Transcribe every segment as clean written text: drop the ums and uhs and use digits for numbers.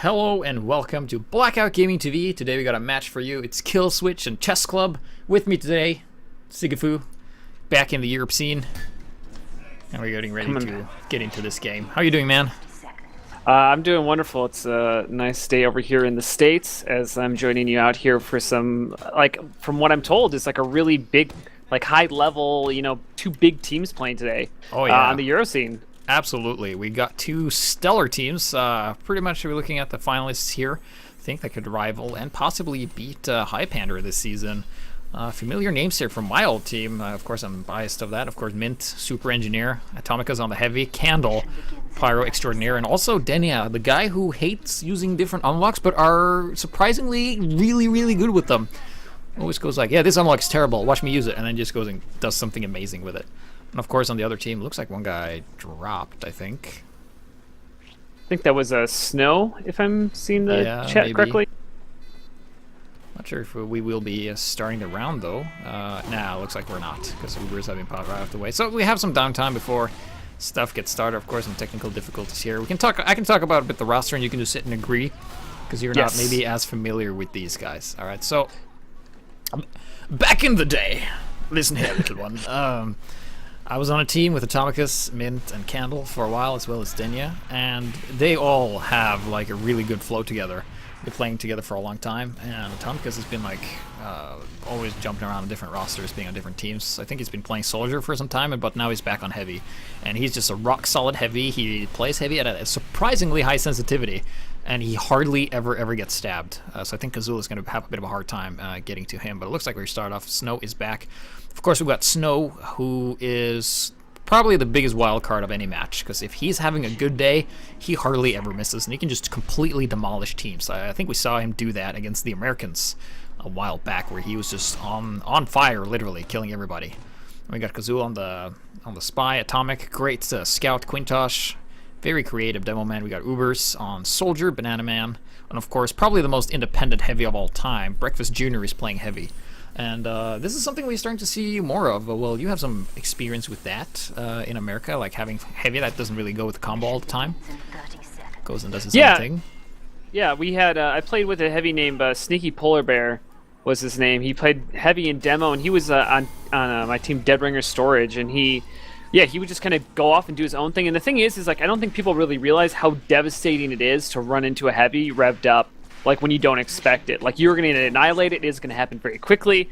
Hello and welcome to Blackout Gaming TV. Today we got a match for you. It's Kill Switch and Chessclub. With me today, Sigafoo, back in the Europe scene. And we're getting ready to get into this game. How are you doing, man? I'm doing wonderful. It's a nice day over here in the States as I'm joining you out here for some, from what I'm told, it's like a really big, high level, two big teams playing today. Oh, yeah. On the Euro scene. Absolutely. We got two stellar teams. Pretty much we're looking at the finalists here. I think that could rival and possibly beat Highlander this season. Familiar names here from my old team. Of course, I'm biased of that. Of course, Mint, Super Engineer, Atomica's on the heavy, Candle, Pyro Extraordinaire, and also Denia, the guy who hates using different unlocks but are surprisingly really good with them. Always goes like, yeah, this unlock's terrible, watch me use it, and then just goes and does something amazing with it. And of course, on the other team, looks like one guy dropped, I think. I think that was a Snow, if I'm seeing the chat maybe correctly. Not sure if we will be starting the round, though. Nah, looks like we're not, because Uber's having popped right out of the way. So we have some downtime before stuff gets started. Of course, some technical difficulties here. I can talk about a bit the roster, and you can just sit and agree, because you're not maybe as familiar with these guys. All right, so back in the day, listen here, little one. I was on a team with Atomicus, Mint, and Candle for a while, as well as Denia, and they all have like a really good flow together. Been playing together for a long time, and Atomicus has been like always jumping around on different rosters, being on different teams. I think he's been playing Soldier for some time, but now he's back on Heavy, and he's just a rock solid Heavy. He plays Heavy at a surprisingly high sensitivity, and he hardly ever gets stabbed. So I think Kazula is going to have a bit of a hard time getting to him, but it looks like we start off. Snow is back. Of course, we've got Snow, who is probably the biggest wild card of any match, because if he's having a good day, he hardly ever misses, and he can just completely demolish teams. I think we saw him do that against the Americans a while back, where he was just on fire, literally killing everybody. And we got Kazula on the Spy, Atomic, great Scout, Quintosh, very creative demo man. We got Ubers on Soldier, Banana Man, and of course, probably the most independent Heavy of all time, Breakfast Jr. is playing Heavy. And this is something we're starting to see more of. Well, you have some experience with that in America, like having Heavy that doesn't really go with the combo all the time. Goes and does its own thing. Yeah, we had, I played with a Heavy named Sneaky Polar Bear was his name. He played Heavy in demo, and he was on my team Dead Ringer Storage, and he would just kind of go off and do his own thing. And the thing is like, I don't think people really realize how devastating it is to run into a Heavy revved up, like when you don't expect it. Like, you're going to annihilate it. It is going to happen very quickly,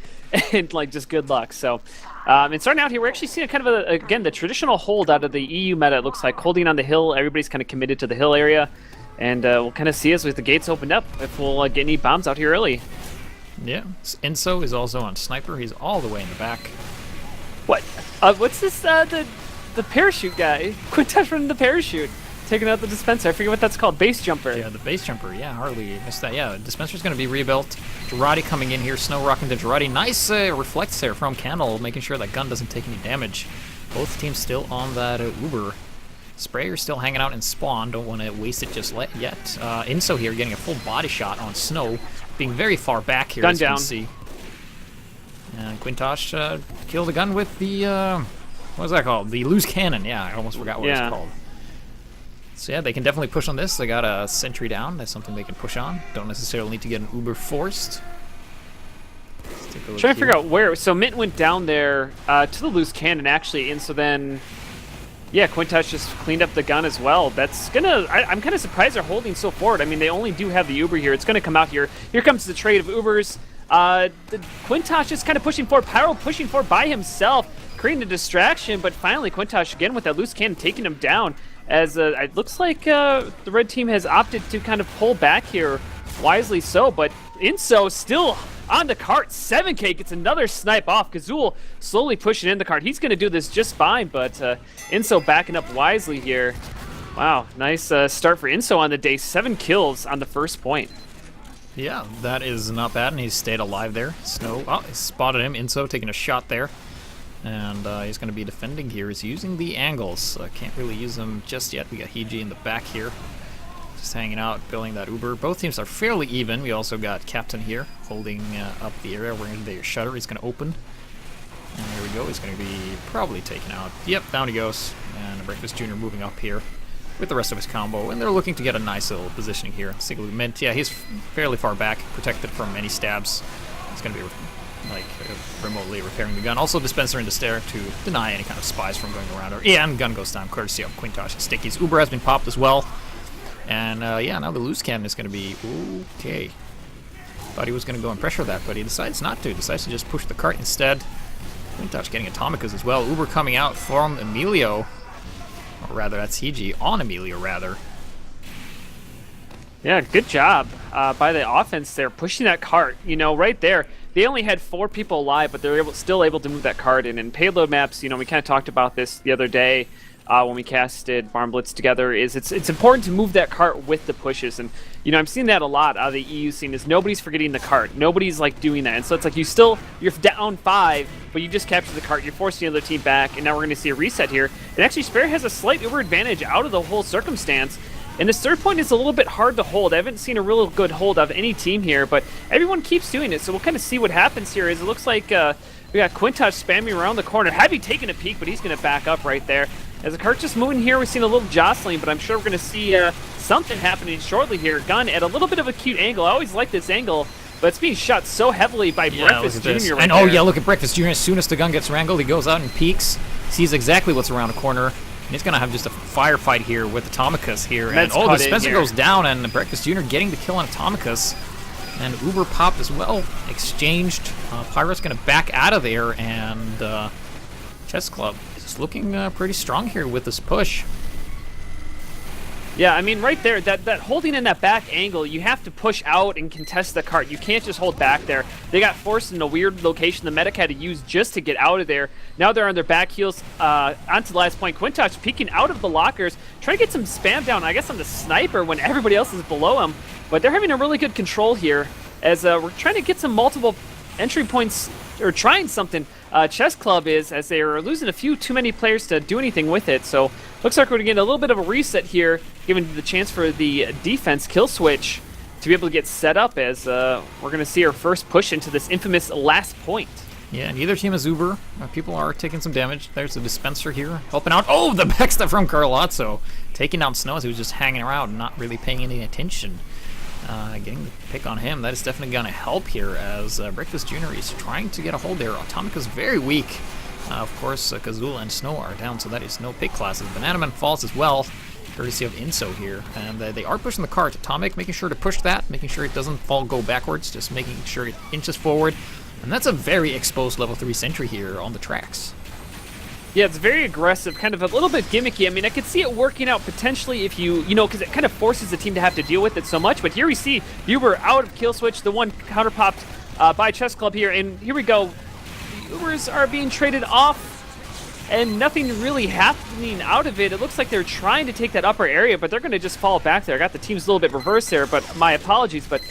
and like, just good luck. So, and starting out here, we're actually seeing kind of again, the traditional hold out of the EU meta. It looks like holding on the hill. Everybody's kind of committed to the hill area, and we'll kind of see as with the gates opened up if we'll get any bombs out here early. Yeah, Enso is also on Sniper. He's all the way in the back. What? What's this? The parachute guy. Quintesh running the parachute. Taking out the dispenser. I forget what that's called. Base jumper. Yeah, the base jumper. Yeah, hardly missed that. Yeah, the dispenser's going to be rebuilt. Girardi coming in here. Snow rocking to Girardi. Nice reflects there from Candle, making sure that gun doesn't take any damage. Both teams still on that Uber. Sprayer still hanging out in spawn. Don't want to waste it just yet. Inso here getting a full body shot on Snow. Being very far back here, as you can see. And Quintosh killed the gun with the, what was that called? The loose cannon. Yeah, I almost forgot what it's called. So yeah, they can definitely push on this. They got a sentry down. That's something they can push on. Don't necessarily need to get an Uber forced. Let's take a look trying to figure out where. So Mint went down there to the loose cannon, actually, and so then, yeah, Quintosh just cleaned up the gun as well. That's gonna. I'm kind of surprised they're holding so forward. I mean, they only do have the Uber here. It's gonna come out here. Here comes the trade of Ubers. The Quintosh is kind of pushing forward. Pyro pushing forward by himself, creating a distraction. But finally, Quintosh again with that loose cannon taking him down. As it looks like the red team has opted to kind of pull back here, wisely so, but Inso still on the cart. 7K gets another snipe off. Kazul slowly pushing in the cart. He's going to do this just fine, but Inso backing up wisely here. Wow, nice start for Inso on the day. 7 kills on the first point. Yeah, that is not bad, and he's stayed alive there. Snow, he spotted him. Inso taking a shot there. And he's going to be defending here. He's using the angles. Can't really use them just yet. We got Hiji in the back here. Just hanging out, building that Uber. Both teams are fairly even. We also got Captain here holding up the area where the shutter is going to open. And there we go. He's going to be probably taken out. Yep, down he goes. And Breakfast Jr. moving up here. with the rest of his combo, and they're looking to get a nice little positioning here. Sigafoo Mint, yeah, he's fairly far back, protected from any stabs. It's going to be like remotely repairing the gun. Also, dispenser in the stair to deny any kind of spies from going around. And gun goes down, courtesy of Quintosh and Stickies. Uber has been popped as well. And yeah, now the loose cannon is going to be okay. Thought he was going to go and pressure that, but he decides not to. Decides to just push the cart instead. Quintosh getting Atomicas as well. Uber coming out from Emilio. Or rather, that's Higi on Emilio, rather. Yeah, good job by the offense there, pushing that cart. You know, right there, they only had 4 people alive, but they're still able to move that cart in. And payload maps, you know, we kind of talked about this the other day when we casted Barn Blitz together, is it's important to move that cart with the pushes. And, you know, I'm seeing that a lot out of the EU scene, is nobody's forgetting the cart. Nobody's, like, doing that. And so it's like you're down 5, but you just captured the cart. You're forcing the other team back, and now we're going to see a reset here. And actually, Spare has a slight Uber advantage out of the whole circumstance. And this third point is a little bit hard to hold. I haven't seen a real good hold of any team here, but everyone keeps doing it. So we'll kind of see what happens here. Is it looks like we got Quintosh spamming around the corner. Heavy taking a peek, but he's going to back up right there. As the cart's just moving here, we've seen a little jostling, but I'm sure we're going to see something happening shortly here. Gun at a little bit of a cute angle. I always like this angle, but it's being shot so heavily by Breakfast Jr. And oh yeah, look at Breakfast Jr. As soon as the gun gets wrangled, he goes out and peeks, sees exactly what's around the corner. And he's going to have just a firefight here with Atomicas here. And oh, the dispenser goes down, and Breakfast Jr. getting the kill on Atomicas. And Uber popped as well. Exchanged. Pyro's going to back out of there, and Chessclub is looking pretty strong here with this push. Yeah, I mean, right there, that holding in that back angle, you have to push out and contest the cart. You can't just hold back there. They got forced in a weird location the medic had to use just to get out of there. Now they're on their back heels onto the last point. Quintosh peeking out of the lockers, trying to get some spam down, I guess, on the sniper when everybody else is below him. But they're having a really good control here as we're trying to get some multiple entry points, or trying something. Chessclub is, as they are losing a few too many players to do anything with it. So looks like we're going to get a little bit of a reset here, giving the chance for the defense kill switch to be able to get set up as we're going to see our first push into this infamous last point. Yeah, neither team is Uber. People are taking some damage. There's a dispenser here helping out. Oh, the backstep from Carlazzo, taking down Snow as he was just hanging around and not really paying any attention. Getting the pick on him, that is definitely going to help here as Breakfast Jr. is trying to get a hold there. Atomica's very weak. Of course, Kazula and Snow are down, so that is no pick classes. Bananaman falls as well, courtesy of Inso here. And they are pushing the cart. Atomic making sure to push that, making sure it doesn't go backwards, just making sure it inches forward. And that's a very exposed level 3 sentry here on the tracks. Yeah, it's very aggressive, kind of a little bit gimmicky. I mean, I could see it working out potentially if you know, because it kind of forces the team to have to deal with it so much. But here we see Uber out of kill switch, the one counter popped by Chessclub here, and here we go. The Ubers are being traded off, and nothing really happening out of it. It looks like they're trying to take that upper area, but they're going to just fall back there. I got the teams a little bit reversed there, but my apologies. But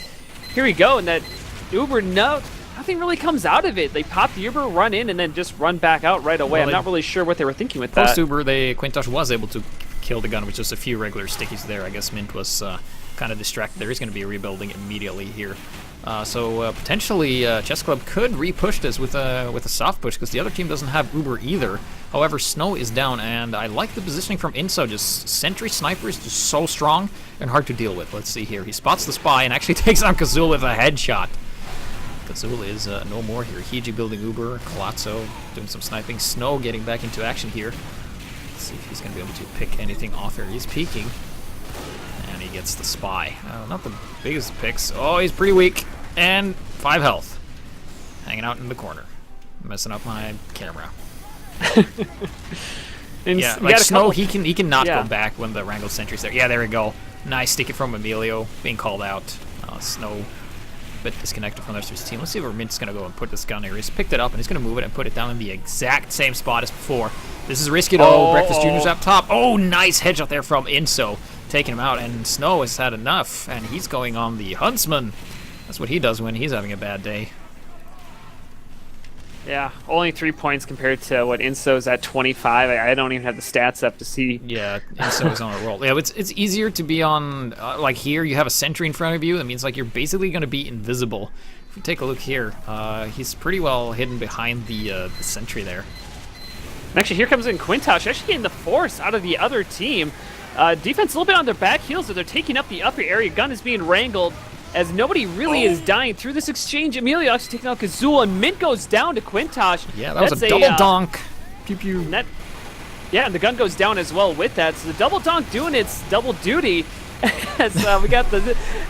here we go, and that Uber nothing really comes out of it. They pop the Uber, run in, and then just run back out right away. Well, I'm not really sure what they were thinking with that. Post-Uber, Quintosh was able to kill the gun with just a few regular stickies there. I guess Mint was kind of distracted. There is going to be a rebuilding immediately here. So potentially Chessclub could re-push this with a soft push because the other team doesn't have Uber either. However, Snow is down, and I like the positioning from Inso. Just Sentry Sniper is just so strong and hard to deal with. Let's see here. He spots the spy and actually takes on Kazul with a headshot. Kazul is no more here. Higi building Uber, Colazzo doing some sniping. Snow getting back into action here. Let's see if he's going to be able to pick anything off here. He's peeking. And he gets the spy. Not the biggest picks. Oh, he's pretty weak. And 5 health. Hanging out in the corner. Messing up my camera. Yeah, like Snow, he cannot go back when the Wrangle Sentry's there. Yeah, there we go. Nice stick it from Emilio, being called out. Snow a bit disconnected from the rest of his team. Let's see where Mint's going to go and put this gun here. He's picked it up and he's going to move it and put it down in the exact same spot as before. This is risky though. Breakfast Jr.'s up top. Oh, nice headshot there from Inso. Taking him out, and Snow has had enough, and he's going on the Huntsman. That's what he does when he's having a bad day. Yeah, only 3 points compared to what Inso's at 25. I don't even have the stats up to see. Yeah, Inso is on a roll. Yeah, it's easier to be on, like here, you have a sentry in front of you. That means like you're basically going to be invisible. If you take a look here, he's pretty well hidden behind the sentry there. Actually, here comes in Quintosh, actually getting the force out of the other team. Defense a little bit on their back heels, as they're taking up the upper area. Gun is being wrangled as nobody really is dying through this exchange. Emilio actually taking out Kazul, and Mint goes down to Quintosh. Yeah, that was a double donk. Pew pew. Yeah, and the gun goes down as well with that. So the double donk doing its double duty. As we got the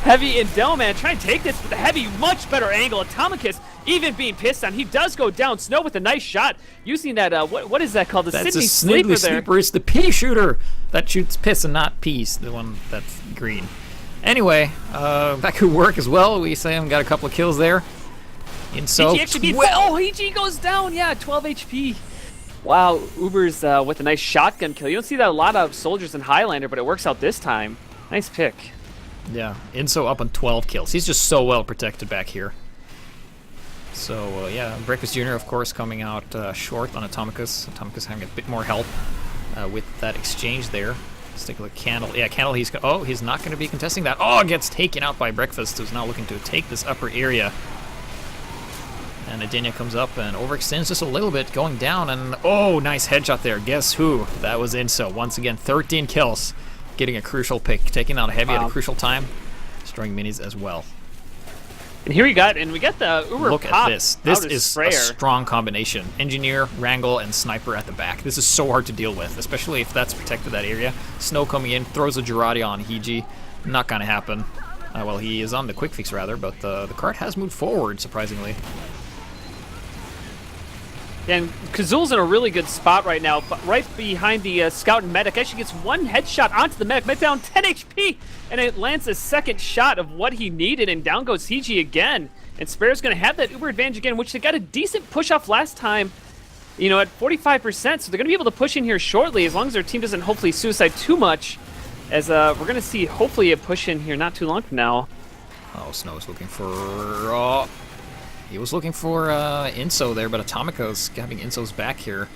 heavy and Delman trying to take this, but the heavy much better angle. Atomicus even being pissed on. He does go down. Snow with a nice shot using that. What is that called? The That's Sydney a Sleeper Sleeper. there. It's the pea shooter that shoots piss and not peas. The one that's green. Anyway, that could work as well. We say got a couple of kills there. HG actually HG goes down. Yeah, 12 HP. Wow, Uber's with a nice shotgun kill. You don't see that a lot of soldiers in Highlander, but it works out this time. Nice pick. Yeah, Inso up on 12 kills. He's just so well protected back here. So, yeah, Breakfast Jr., of course, coming out short on Atomicus. Atomicus having a bit more help with that exchange there. Let's take a look at Candle. Yeah, Candle, he's not going to be contesting that. Oh, gets taken out by Breakfast, who's now looking to take this upper area. And Adenia comes up and overextends just a little bit, going down, and oh, nice headshot there. Guess who? That was Inso. Once again, 13 kills. Getting a crucial pick, taking out a heavy at a crucial time, destroying minis as well. And here we got the Uber Look pop at this. This is Sprayer. a strong combination. Engineer, Wrangle, and Sniper at the back. This is so hard to deal with, especially if that's protected that area. Snow coming in, throws a Girardi on Higi. Not gonna happen. Well, he is on the quick fix rather, but the cart has moved forward, surprisingly. And Kazul's in a really good spot right now, but right behind the scout and medic. Actually gets one headshot onto the medic, down 10 HP, and it lands a second shot of what he needed, and down goes CG again. And Sparrow's going to have that Uber advantage again, which they got a decent push off last time, you know, at 45%, so they're going to be able to push in here shortly, as long as their team doesn't hopefully suicide too much, as we're going to see hopefully a push in here not too long from now. Oh, Snow's looking for... He was looking for Inso there, but Atomico's having Inso's back here,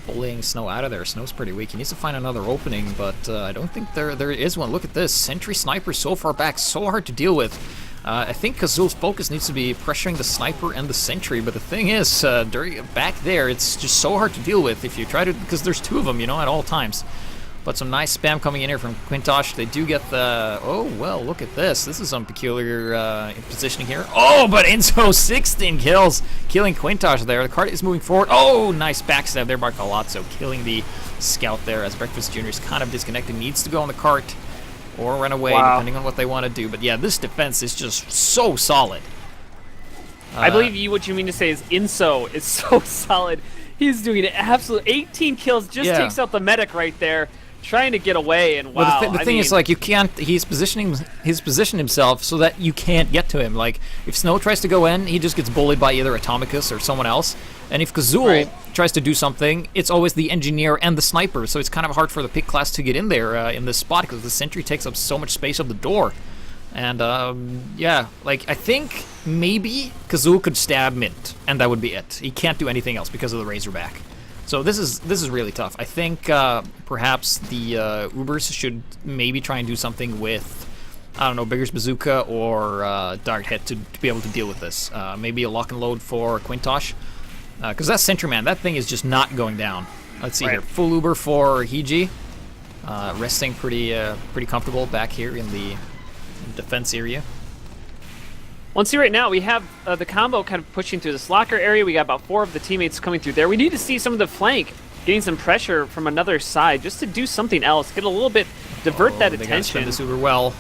bullying Snow out of there. Snow's pretty weak. He needs to find another opening, but I don't think there is one. Look at this. Sentry Sniper so far back, so hard to deal with. I think Kazul's focus needs to be pressuring the Sniper and the Sentry, but the thing is, back there, it's just so hard to deal with if you try to, because there's two of them, you know, at all times. But some nice spam coming in here from Quintosh. They do get the... Oh, well, look at this. This is some peculiar positioning here. Oh, but Enzo, 16 kills, killing Quintosh there. The cart is moving forward. Oh, nice backstab there by Colazzo, killing the scout there as Breakfast Jr. is kind of disconnected. Needs to go on the cart or run away, depending on what they want to do. But yeah, this defense is just so solid. I believe what you mean to say is Inso is so solid. He's doing an absolute 18 kills, just takes out the medic right there. Trying to get away, and wow. Well, the thing is, like, you can't. He's positioned himself so that you can't get to him. Like, if Snow tries to go in, he just gets bullied by either Atomicus or someone else. And if Kazul tries to do something, it's always the Engineer and the Sniper. So it's kind of hard for the pick class to get in there in this spot because the Sentry takes up so much space of the door. And yeah, like, I think maybe Kazul could stab Mint, and that would be it. He can't do anything else because of the Razorback. So this is really tough. I think perhaps the Ubers should maybe try and do something with, I don't know, Bigger's Bazooka or Dart Head to be able to deal with this. Maybe a lock and load for Quintosh, because that Sentry Man, that thing is just not going down. Let's see here, full Uber for Higi, resting pretty comfortable back here in the defense area. Well, see right now, we have the combo kind of pushing through this locker area. We got about 4 of the teammates coming through there. We need to see some of the flank getting some pressure from another side just to do something else, get a little bit, divert that attention. They got to spend this Uber well.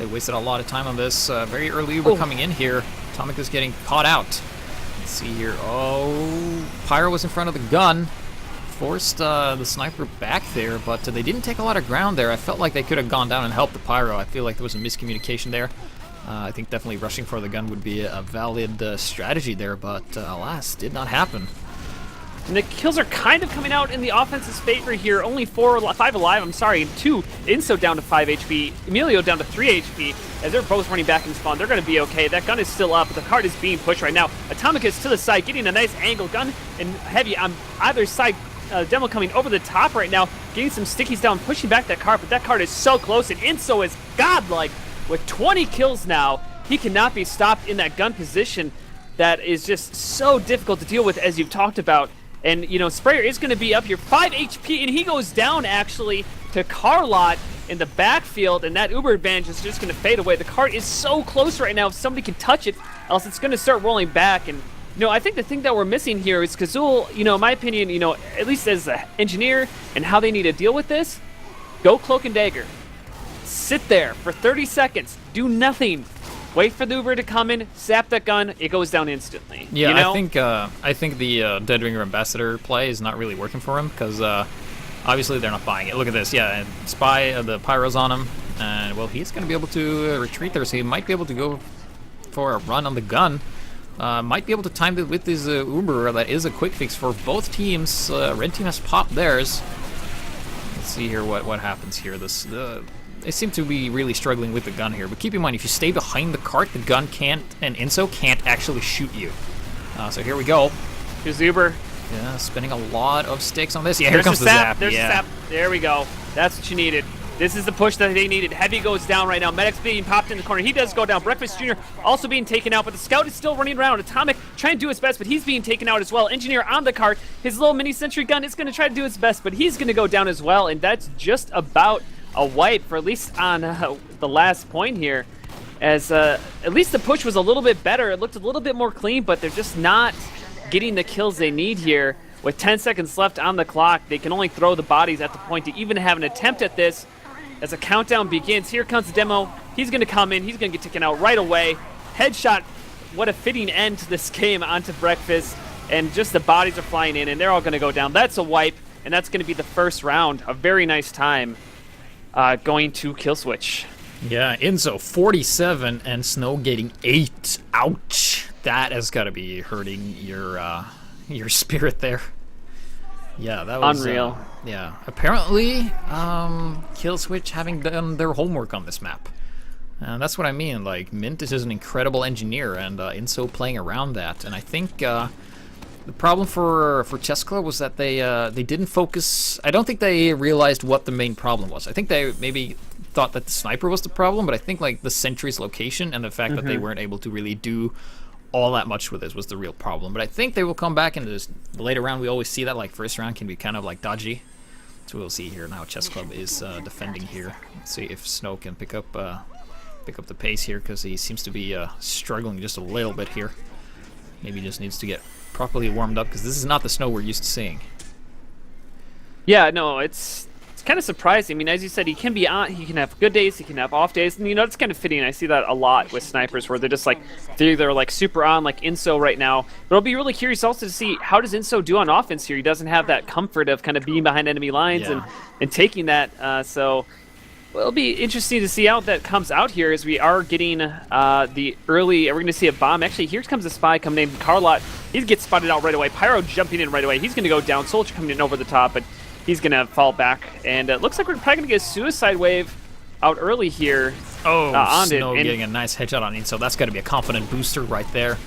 They wasted a lot of time on this. Very early Uber coming in here. Atomic is getting caught out. Let's see here. Oh, Pyro was in front of the gun. Forced the Sniper back there, but they didn't take a lot of ground there. I felt like they could have gone down and helped the Pyro. I feel like there was a miscommunication there. I think definitely rushing for the gun would be a valid strategy there, but alas, did not happen. And the kills are kind of coming out in the offense's favor here. Only 5 alive, I'm sorry, and 2. Inso down to 5 HP, Emilio down to 3 HP. As they're both running back in spawn, they're going to be okay. That gun is still up, but the cart is being pushed right now. Atomicus to the side, getting a nice angle. Gun and heavy on either side. Demo coming over the top right now, getting some stickies down, pushing back that cart, but that cart is so close, and Inso is godlike. With 20 kills now, he cannot be stopped in that gun position that is just so difficult to deal with, as you've talked about. And, you know, Sprayer is going to be up here, 5 HP, and he goes down, actually, to Carlot. in the backfield, and that Uber advantage is just going to fade away. The cart is so close right now. If somebody can touch it, else it's going to start rolling back. And I think the thing that we're missing here is Kazul, in my opinion, at least as an engineer and how they need to deal with this, go Cloak and Dagger. Sit there for 30 seconds. Do nothing. Wait for the Uber to come in, zap that gun, it goes down instantly. Yeah, I think the Dead Ringer Ambassador play is not really working for him because obviously they're not buying it. Look at this, yeah, and Spy, the Pyro's on him, and well, he's going to be able to retreat there, so he might be able to go for a run on the gun. Might be able to time it with his Uber. That is a quick fix for both teams. Red team has popped theirs. Let's see here what happens here. They seem to be really struggling with the gun here, but keep in mind, if you stay behind the cart, the gun can't, and Inso can't actually shoot you. So here we go. Here's Uber. Yeah, spending a lot of sticks on this. Yeah, here comes the zap. There's yeah. the zap. There we go. That's what you needed. This is the push that they needed. Heavy goes down right now. Medic's being popped in the corner. He does go down. Breakfast Jr. also being taken out, but the Scout is still running around. Atomic trying to do his best, but he's being taken out as well. Engineer on the cart. His little mini sentry gun is going to try to do its best, but he's going to go down as well, and that's just about a wipe, for at least on the last point here, as at least the push was a little bit better. It looked a little bit more clean, but they're just not getting the kills they need here. With 10 seconds left on the clock, they can only throw the bodies at the point to even have an attempt at this. As a countdown begins, here comes the demo. He's going to come in. He's going to get taken out right away. Headshot. What a fitting end to this game onto Breakfast. And just the bodies are flying in, and they're all going to go down. That's a wipe, and that's going to be the first round. A very nice time. Going to kill switch. Yeah, Inzo 47 and Snow getting 8. Ouch! That has got to be hurting your spirit there. Yeah, that was unreal. Yeah, apparently, Kill Switch having done their homework on this map. That's what I mean. Like, Mint is an incredible engineer, and Inso playing around that. And I think the problem for Chessclub was that they didn't focus. I don't think they realized what the main problem was. I think they maybe thought that the sniper was the problem, but I think like the sentry's location and the fact that they weren't able to really do all that much with this was the real problem. But I think they will come back into this later round. We always see that like first round can be kind of like dodgy. So we'll see here now. Chessclub is defending here. Let's see if Snow can pick up the pace here, because he seems to be struggling just a little bit here. Maybe he just needs to get properly warmed up, because this is not the Snow we're used to seeing. Yeah, no, it's kind of surprising. I mean, as you said, he can be on. He can have good days. He can have off days, and it's kind of fitting. I see that a lot with snipers, where they're just like they're either like super on, like Inso right now. But I'll be really curious also to see how does Inso do on offense here. He doesn't have that comfort of kind of being behind enemy lines and taking that. So it'll be interesting to see how that comes out here, as we are getting the early. We're going to see a bomb. Actually, here comes a spy come named Carlot. He gets spotted out right away. Pyro jumping in right away. He's going to go down. Soldier coming in over the top, but he's going to fall back. And it looks like we're probably going to get a suicide wave out early here. Oh, Snow getting a nice headshot on him, so that's got to be a confident booster right there.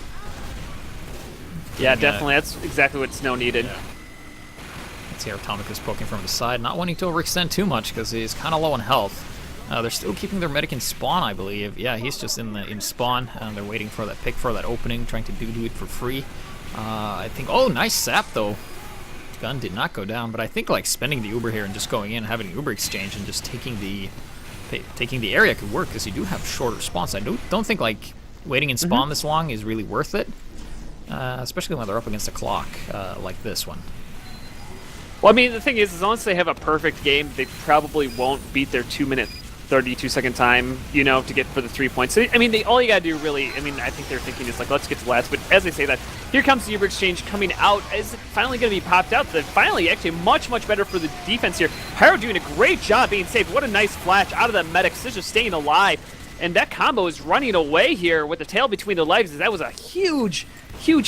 Yeah, definitely. That's exactly what Snow needed. Yeah. Let's see how Atomic is poking from the side, not wanting to overextend too much because he's kind of low on health. They're still keeping their medic in spawn, I believe. Yeah, he's just in spawn, and they're waiting for that pick for that opening, trying to do it for free. I think. Oh, nice sap though. Gun did not go down, but I think like spending the Uber here and just going in, having an Uber exchange, and just taking the area could work, because you do have shorter spawns. I don't think like waiting in spawn this long is really worth it, especially when they're up against a clock like this one. Well, I mean, the thing is, as long as they have a perfect game, they probably won't beat their 2-minute, 32-second time, to get for the 3 points. So, I mean, all you gotta do really, I mean, I think they're thinking is like, let's get to last. But as I say that, here comes the Uber exchange coming out. Is it finally gonna be popped out? Finally, actually, much better for the defense here. Pyro doing a great job being saved. What a nice flash out of the medic. Just staying alive. And that combo is running away here with the tail between the legs. That was a huge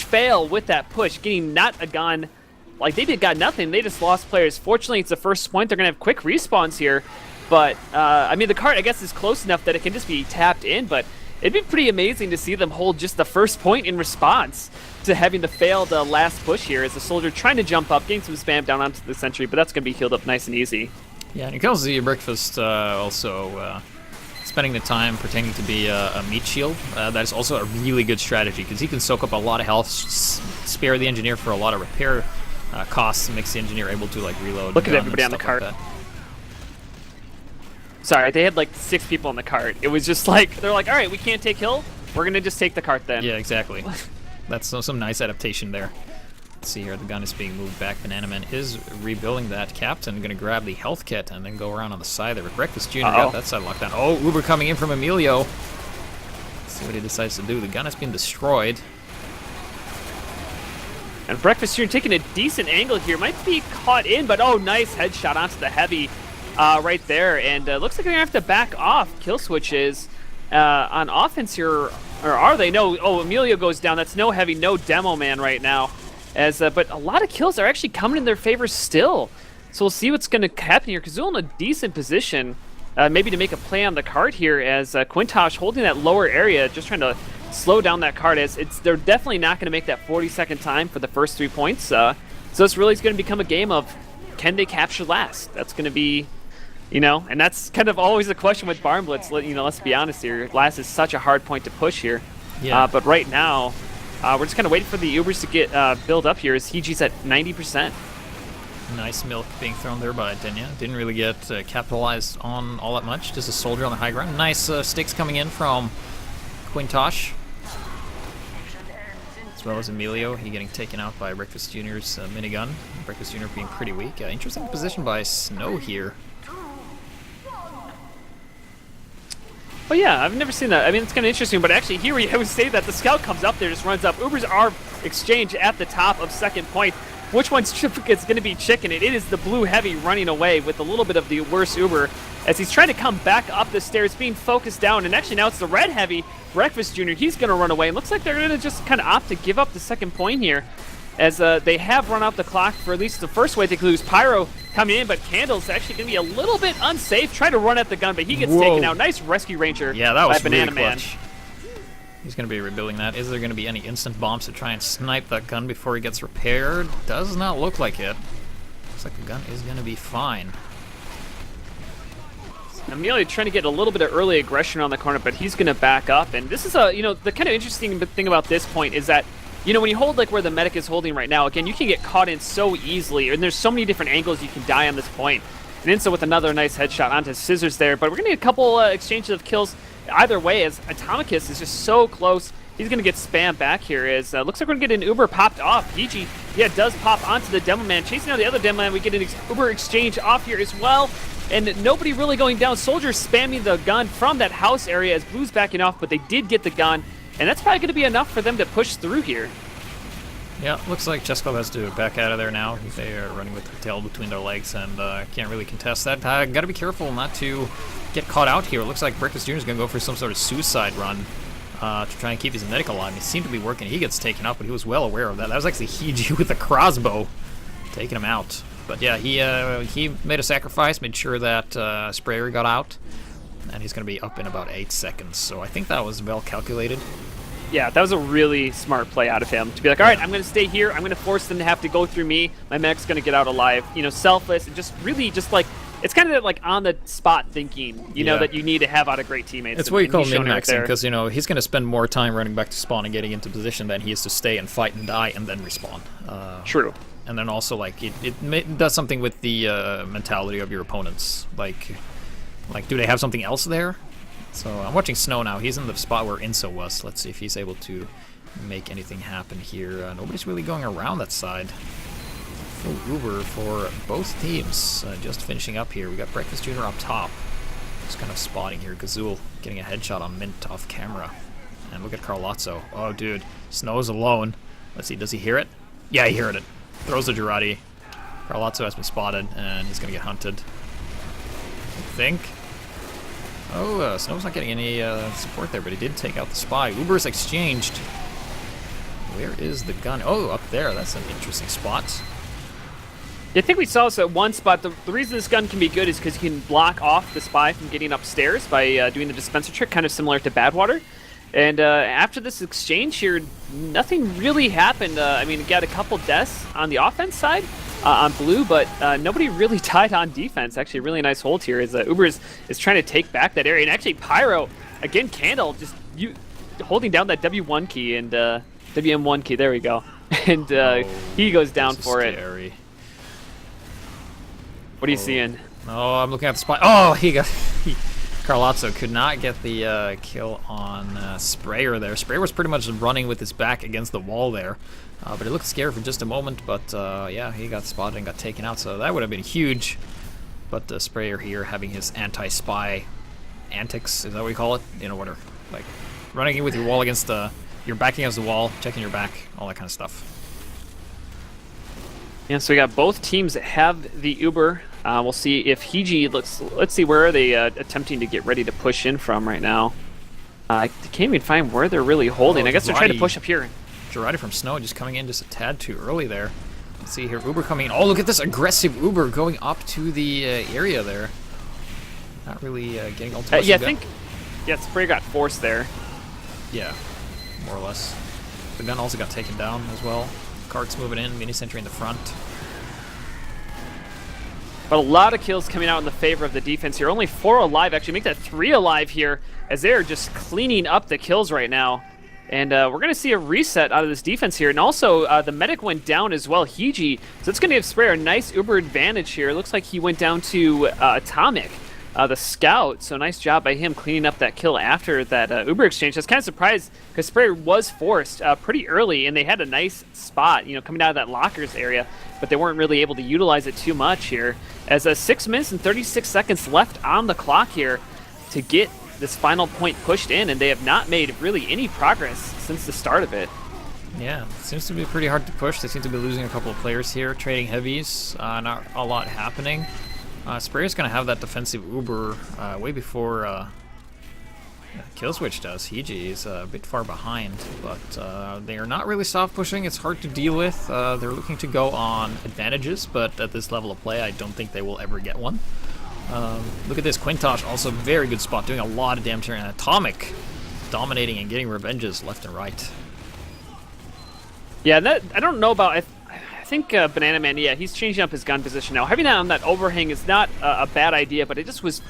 fail with that push, getting not a gun. Like, they got nothing. They just lost players. Fortunately, it's the first point. They're going to have quick respawns here. But, I mean, the cart, I guess, is close enough that it can just be tapped in. But it'd be pretty amazing to see them hold just the first point in response to having to fail the last push here, as the Soldier trying to jump up, getting some spam down onto the sentry. But that's going to be healed up nice and easy. Yeah, and here comes the Breakfast also spending the time pretending to be a meat shield. That is also a really good strategy, because he can soak up a lot of health, spare the Engineer for a lot of repair costs, and makes the Engineer able to like reload. Look at everybody on the cart. Like Sorry, they had like 6 people in the cart. It was just like, they're like, all right, we can't take hill. We're going to just take the cart then. Yeah, exactly. That's some nice adaptation there. Let's see here, the gun is being moved back. Banana Man is rebuilding that. Captain going to grab the health kit and then go around on the side there. With Breakfast Jr. got that side locked down. Oh, Uber coming in from Emilio. Let's see what he decides to do. The gun has been destroyed. And Breakfast Jr. taking a decent angle here. Might be caught in, but oh, nice headshot onto the heavy right there. And looks like they're going to have to back off. Kill switches on offense here. Or are they? No. Oh, Emilio goes down. That's no heavy, no demo man right now. But a lot of kills are actually coming in their favor still. So we'll see what's going to happen here. Kazul in a decent position, maybe to make a play on the card here, as Quintosh holding that lower area, just trying to slow down that card. As they're definitely not going to make that 40-second time for the first 3 points. So this really is going to become a game of, can they capture last? That's going to be, and that's kind of always a question with Barn Blitz. Let's be honest here. Last is such a hard point to push here. Yeah. But right now, we're just kind of waiting for the Ubers to get build up here, as HiG's at 90%. Nice milk being thrown there by Denya. Didn't really get capitalized on all that much. Just a soldier on the high ground. Nice sticks coming in from Quintosh. As well as Emilio. He getting taken out by Breakfast Jr.'s minigun. Breakfast Jr. being pretty weak. Interesting position by Snow here. Oh yeah, I've never seen that. I mean, it's kind of interesting, but actually here we always say that the scout comes up there, just runs up. Ubers are exchange at the top of second point. Which one's going to be chicken? It is the blue heavy running away with a little bit of the worse Uber, as he's trying to come back up the stairs, being focused down. And actually now it's the red heavy, Breakfast Jr. He's going to run away. And looks like they're going to just kind of opt to give up the second point here, as they have run out the clock for at least the first way. They could lose Pyro coming in, but Candle's actually going to be a little bit unsafe. Try to run at the gun, but he gets taken out. Nice rescue ranger. Yeah, that was by Banana really Man. clutch. He's going to be rebuilding that. Is there going to be any instant bombs to try and snipe that gun before he gets repaired? Does not look like it. Looks like the gun is going to be fine. Emilio trying to get a little bit of early aggression on the corner, but he's going to back up. And this is the kind of interesting thing about this point is that, when you hold like where the medic is holding right now, again, you can get caught in so easily, and there's so many different angles you can die on this point. And Insa with another nice headshot onto Scissors there, but we're going to get a couple exchanges of kills either way, as Atomicus is just so close. He's going to get spammed back here, as looks like we're going to get an Uber popped off. PG, does pop onto the Demo Man. Chasing out the other Demo Man, we get an Uber exchange off here as well. And nobody really going down. Soldiers spamming the gun from that house area as Blue's backing off, but they did get the gun. And that's probably going to be enough for them to push through here. Yeah, looks like Chessclub has to back out of there now. They are running with their tail between their legs and can't really contest that. Got to be careful not to get caught out here. It looks like Breakfast Jr. is going to go for some sort of suicide run to try and keep his medic alive. It seemed to be working. He gets taken out, but he was well aware of that. That was actually HiG with a crossbow taking him out. But yeah, he made a sacrifice, made sure that Sprayer got out, and he's going to be up in about 8 seconds. So I think that was well calculated. Yeah, that was a really smart play out of him to be like, all right, I'm going to stay here. I'm going to force them to have to go through me. My medic's going to get out alive. Selfless and just really just like, it's kind of like on the spot thinking, that you need to have out of great teammates. It's what you call min-maxing, because, he's going to spend more time running back to spawn and getting into position than he is to stay and fight and die and then respawn. True. And then also, like, it does something with the mentality of your opponents. Like, do they have something else there? So I'm watching Snow now. He's in the spot where Inso was. Let's see if he's able to make anything happen here. Nobody's really going around that side. Full Uber for both teams. Just finishing up here. We got Breakfast Jr. up top. Just kind of spotting here. Gazul getting a headshot on Mint off camera. And look at Carlozzo. Oh, dude. Snow's alone. Let's see. Does he hear it? Yeah, he heard it. Throws the Girardi. Carlozzo has been spotted, and he's going to get hunted. I think. Oh, Snow's not getting any support there, but he did take out the spy. Uber's exchanged. Where is the gun? Oh, up there. That's an interesting spot. I think we saw this at one spot. The reason this gun can be good is because you can block off the spy from getting upstairs by doing the dispenser trick, kind of similar to Badwater. And after this exchange here, nothing really happened. I mean, got a couple deaths on the offense side on Blue, but nobody really died on defense. Actually, a really nice hold here as Uber is trying to take back that area. And actually, Pyro, again, Candle, just holding down that W1 key and WM1 key. There we go. And he goes down for it. What are you seeing? Oh, I'm looking at the spot. Oh, Carlozzo could not get the kill on Sprayer there. Sprayer was pretty much running with his back against the wall there. But it looked scary for just a moment, but yeah, he got spotted and got taken out, so that would have been huge. But the Sprayer here having his anti-spy antics, is that what you call it? You know, what are, like, running with your wall against your back against the wall, checking your back, all that kind of stuff. Yeah, so we got both teams that have the Uber. We'll see if HiGPS looks. Let's see, where are they attempting to get ready to push in from right now? I can't even find where they're really holding. I guess they're trying to push up here. Girardi from Snow just coming in just a tad too early there. Let's see here, Uber coming in. Oh, look at this aggressive Uber going up to the area there. Not really getting ultimate. Yeah, I think. Yeah, Sprayer got forced there. Yeah, more or less. The gun also got taken down as well. Cart's moving in, mini sentry in the front. But a lot of kills coming out in the favor of the defense here. Only 4 alive, actually. Make that 3 alive here, as they're just cleaning up the kills right now. And we're going to see a reset out of this defense here. And also, the medic went down as well, HiGPS. So it's going to give Sprayer a nice Uber advantage here. It looks like he went down to Atomic, the scout. So nice job by him cleaning up that kill after that Uber exchange. I was kind of surprised because Sprayer was forced pretty early, and they had a nice spot, you know, coming out of that lockers area. But they weren't really able to utilize it too much here. As 6 minutes and 36 seconds left on the clock here to get this final point pushed in, and they have not made really any progress since the start of it. Yeah, it seems to be pretty hard to push. They seem to be losing a couple of players here, trading heavies, not a lot happening. Sprayer's going to have that defensive Uber way before Killswitch does. HiGPS is a bit far behind, but they are not really soft pushing. It's hard to deal with. They're looking to go on advantages, but at this level of play, I don't think they will ever get one. Look at this, Quintosh, also very good spot, doing a lot of damage here, and Atomic dominating and getting revenges left and right. Yeah, that I don't know about. I think Banana Man, yeah, he's changing up his gun position now. Having that on that overhang is not a bad idea, but it just was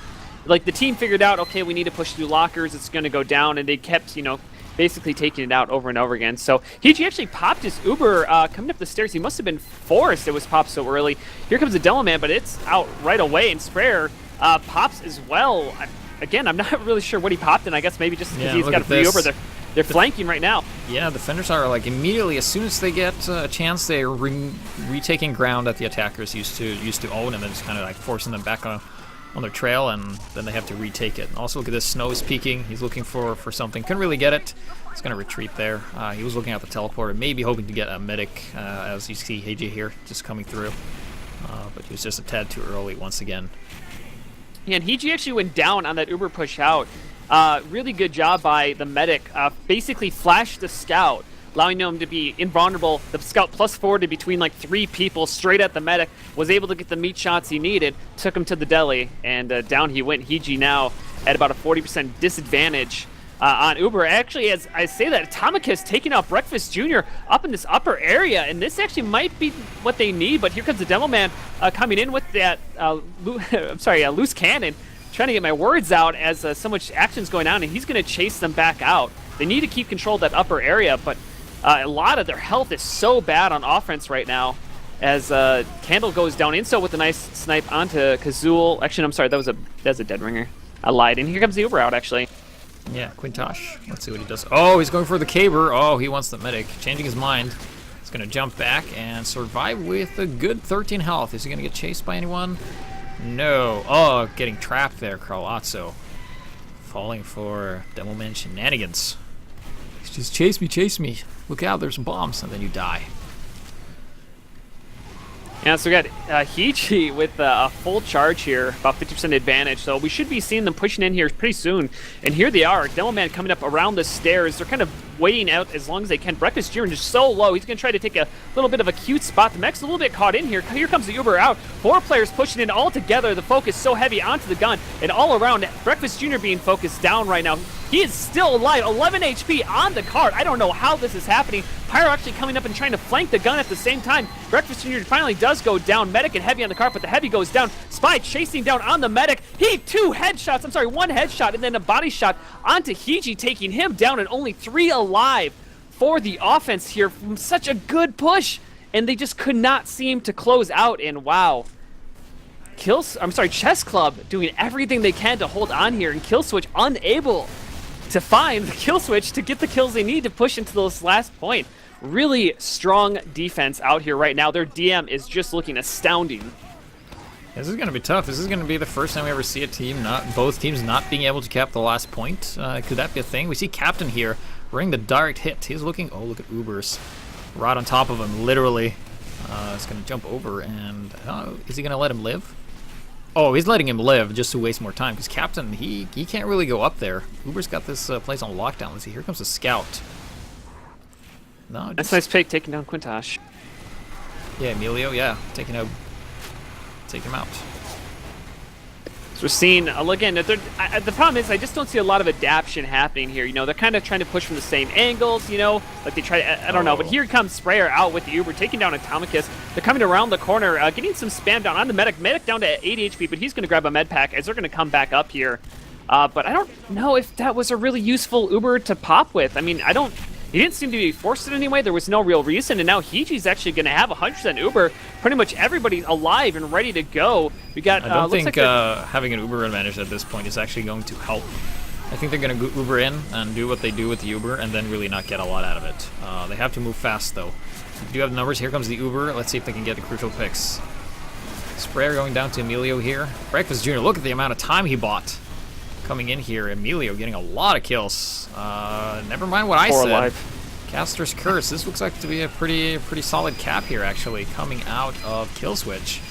like the team figured out, okay, we need to push through lockers, it's going to go down, and they kept, you know, basically taking it out over and over again. So HiGPS actually popped his Uber coming up the stairs. He must have been forced. It was popped so early. Here comes the Demo Man, but it's out right away, and Sprayer pops as well. Again, I'm not really sure what he popped, and I guess maybe just because he's got a free Uber, they're flanking right now. Yeah, defenders are like immediately, as soon as they get a chance, they're retaking ground that the attackers used to own, and then just kind of like forcing them back on their trail, and then they have to retake it. And also look at this, Snow is peeking. He's looking for something. Couldn't really get it. He's going to retreat there. He was looking at the teleporter, maybe hoping to get a medic, as you see HiGPS here just coming through. But he was just a tad too early once again. Yeah, and HiGPS actually went down on that Uber push out. Really good job by the medic. Basically flashed the scout, allowing him to be invulnerable. The scout +4 to between like 3 people straight at the medic, was able to get the meat shots he needed, took him to the deli, and down he went. HiGPS now at about a 40% disadvantage on Uber. Actually, as I say that, Atomic has taken out Breakfast Jr. up in this upper area, and this actually might be what they need, but here comes the Demo Man coming in with that, loose cannon, trying to get my words out as so much action's going on, and he's going to chase them back out. They need to keep control of that upper area, but a lot of their health is so bad on offense right now as Candle goes down Inso with a nice snipe onto Kazul. Actually, I'm sorry, that was a dead ringer. I lied, and here comes the Uber out, actually. Yeah, Quintosh. Let's see what he does. Oh, he's going for the caber. Oh, he wants the medic. Changing his mind. He's going to jump back and survive with a good 13 health. Is he going to get chased by anyone? No. Oh, getting trapped there, Carlozzo. Falling for Demoman shenanigans. Just chase me. Look out, there's bombs, and then you die. Yeah, so we got HiGPS with a full charge here, about 50% advantage. So we should be seeing them pushing in here pretty soon. And here they are, Demo Man coming up around the stairs. They're kind of waiting out as long as they can. Breakfast Jr. just so low. He's going to try to take a little bit of a cute spot. The mech's a little bit caught in here. Here comes the Uber out. 4 players pushing in all together. The focus so heavy onto the gun. And all around, Breakfast Jr. being focused down right now. He is still alive. 11 HP on the card. I don't know how this is happening. Pyro actually coming up and trying to flank the gun at the same time. Breakfast Jr. finally does go down. Medic and Heavy on the card, but the Heavy goes down. Spy chasing down on the Medic. He 1 headshot, and then a body shot onto HiGPS, taking him down, and only 3 alive for the offense here from such a good push. And they just could not seem to close out, and wow. Chessclub doing everything they can to hold on here, and Killswitch unable to find the kill switch to get the kills they need to push into this last point. Really strong defense out here right now. Their DM is just looking astounding. This is going to be tough. This is going to be the first time we ever see a team, both teams not being able to cap the last point. Could that be a thing? We see Captain here running the direct hit. He's looking, oh, look at Ubers. Right on top of him, literally. It's going to jump over, and is he going to let him live? Oh, he's letting him live just to waste more time, because Captain, he can't really go up there. Uber's got this place on lockdown. Let's see, here comes a scout. No, that's a nice pick, taking down Quintosh. Yeah, Emilio, yeah, take him out. So we're seeing, again, the problem is I just don't see a lot of adaptation happening here. You know, they're kind of trying to push from the same angles, you know, like they try to, I don't know, but here comes Sprayer out with the Uber, taking down Atomicus. They're coming around the corner, getting some spam down on the Medic. Medic down to 80 HP, but he's going to grab a med pack as they're going to come back up here. But I don't know if that was a really useful Uber to pop with. I mean, he didn't seem to be forced in any way. There was no real reason, and now HiGPS actually going to have 100% Uber. Pretty much everybody's alive and ready to go. We got. I don't think having an Uber advantage at this point is actually going to help. I think they're going to Uber in and do what they do with the Uber, and then really not get a lot out of it. They have to move fast, though. We do have the numbers. Here comes the Uber. Let's see if they can get the crucial picks. Sprayer going down to Emilio here. Breakfast Jr., look at the amount of time he bought. Coming in here, Emilio getting a lot of kills. Never mind what I said. Alive. Caster's Curse. This looks like to be a pretty solid cap here, actually, coming out of Killswitch.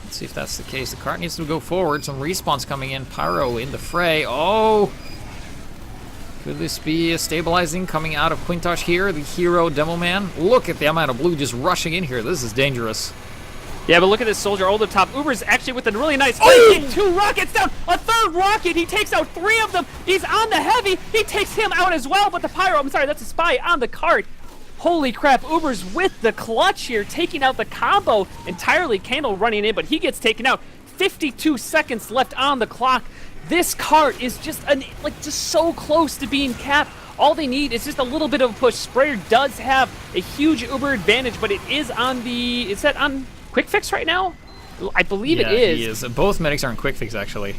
Let's see if that's the case. The cart needs to go forward. Some respawns coming in. Pyro in the fray. Oh! Could this be stabilizing coming out of Quintosh here, the hero demo man? Look at the amount of blue just rushing in here. This is dangerous. Yeah, but look at this soldier over the top. Uber's actually with a really nice Oh! 2 rockets down. A 3rd rocket. He takes out 3 of them. He's on the heavy. He takes him out as well. But the pyro, I'm sorry, that's a spy on the cart. Holy crap, Uber's with the clutch here, taking out the combo entirely. Candle running in, but he gets taken out. 52 seconds left on the clock. This cart is just so close to being capped. All they need is just a little bit of a push. Sprayer does have a huge Uber advantage, but it is on the... Is that on Quick Fix right now? I believe it is. He is. Both medics are on Quick Fix, actually.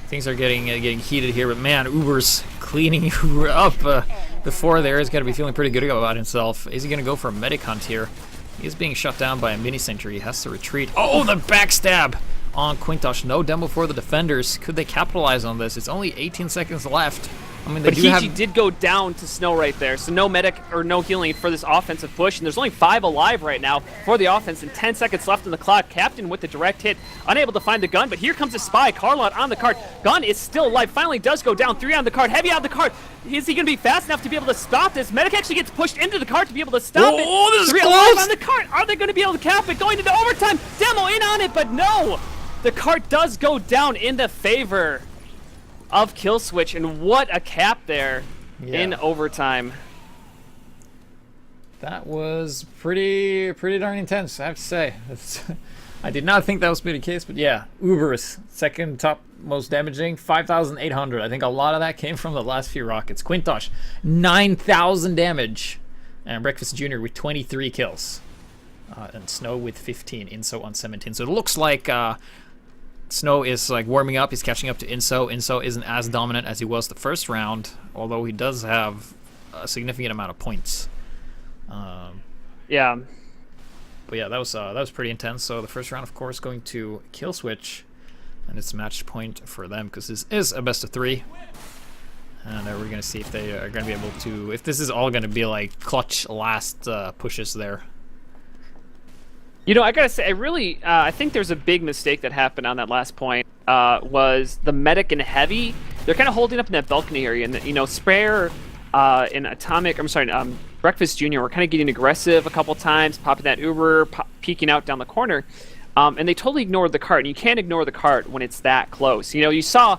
Things are getting heated here, but man, Uber's cleaning Uber up before there. He's got to be feeling pretty good about himself. Is he going to go for a medic hunt here? He's being shut down by a mini sentry. He has to retreat. Oh, the backstab on Quintosh. No demo for the defenders. Could they capitalize on this? It's only 18 seconds left. I mean, but HiGPS did go down to snow right there, so no medic or no healing for this offensive push, and there's only 5 alive right now for the offense, and 10 seconds left on the clock. Captain with the direct hit, unable to find the gun, but here comes a spy. Carlot on the cart. Gun is still alive, finally does go down. 3 on the cart, heavy on the cart. Is he going to be fast enough to be able to stop this? Medic actually gets pushed into the cart to be able to stop it. Oh, this is 3 close! alive on the cart. Are they going to be able to cap it? Going into overtime. Demo in on it, but no. The cart does go down in the favor of Killswitch, and what a cap there in overtime. That was pretty darn intense, I have to say. I did not think that was the case, but yeah, Uber's second top most damaging, 5,800. I think a lot of that came from the last few rockets. Quintosh, 9,000 damage, and Breakfast Jr. with 23 kills, and Snow with 15, Inso on 17. So it looks like Snow is like warming up. He's catching up to Inso. Inso isn't as dominant as he was the first round, although he does have a significant amount of points. Yeah. But yeah, that was pretty intense. So the first round, of course, going to Killswitch, and it's match point for them because this is a best of 3. And we're gonna see if they are gonna be able to. If this is all gonna be like clutch last pushes there. You know, I gotta say, I think there's a big mistake that happened on that last point. Was the medic and heavy? They're kind of holding up in that balcony area, and you know, Sprayer and Atomic. Breakfast Jr. were kind of getting aggressive a couple times, popping that Uber, peeking out down the corner, and they totally ignored the cart. And you can't ignore the cart when it's that close. You know, you saw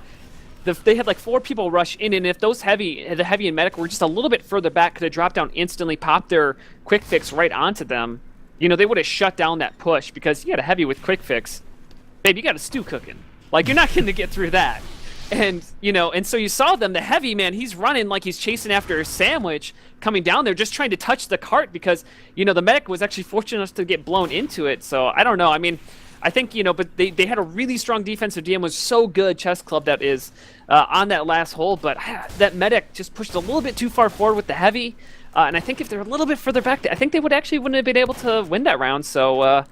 they had like 4 people rush in, and if those the heavy and medic were just a little bit further back, could have dropped down instantly, popped their quick fix right onto them. You know, they would have shut down that push because you got a heavy with quick fix. Babe, you got a stew cooking. Like, you're not going to get through that. And, you know, and so you saw them, the heavy, man, he's running like he's chasing after a sandwich coming down there, just trying to touch the cart because, you know, the medic was actually fortunate enough to get blown into it. So, I don't know. I mean, I think, but they had a really strong defensive DM, was so good, Chessclub, that is, on that last hole, but that medic just pushed a little bit too far forward with the heavy, and I think if they're a little bit further back, I think they wouldn't have been able to win that round, so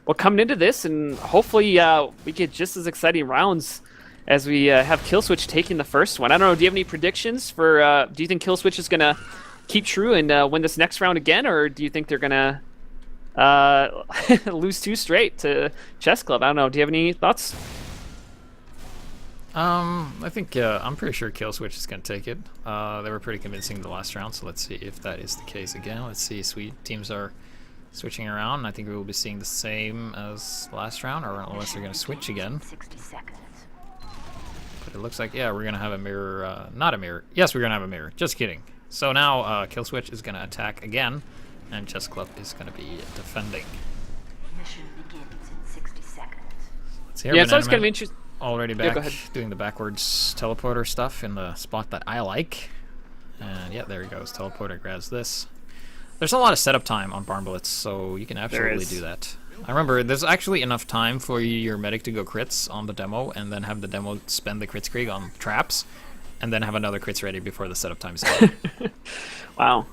we're coming into this, and hopefully we get just as exciting rounds as we have Killswitch taking the first one. I don't know, do you have any predictions for, do you think Killswitch is going to keep true and win this next round again, or do you think they're going to lose 2 straight to Chessclub? I don't know, do you have any thoughts? I think I'm pretty sure Killswitch is going to take it. They were pretty convincing the last round, so let's see if that is the case again. Let's see, sweet teams are switching around. I think we will be seeing the same as last round, or unless they're going to switch again. 60 seconds. But it looks like, yeah, we're going to have a mirror, not a mirror. Yes, we're going to have a mirror. Just kidding. So now Killswitch is going to attack again, and Chessclub is going to be defending. Mission begins in 60 seconds. Let's hear Yeah, so it's going to be interesting. already Yeah, back go ahead. doing the backwards teleporter stuff in the spot that I like. And yeah, there he goes. Teleporter grabs this. There's a lot of setup time on Barn Blitz, so you can absolutely is. do that. I remember there's actually enough time for your medic to go crits on the demo, and then have the demo spend the crits Krieg on traps, and then have another crits ready before the setup time is done. Wow.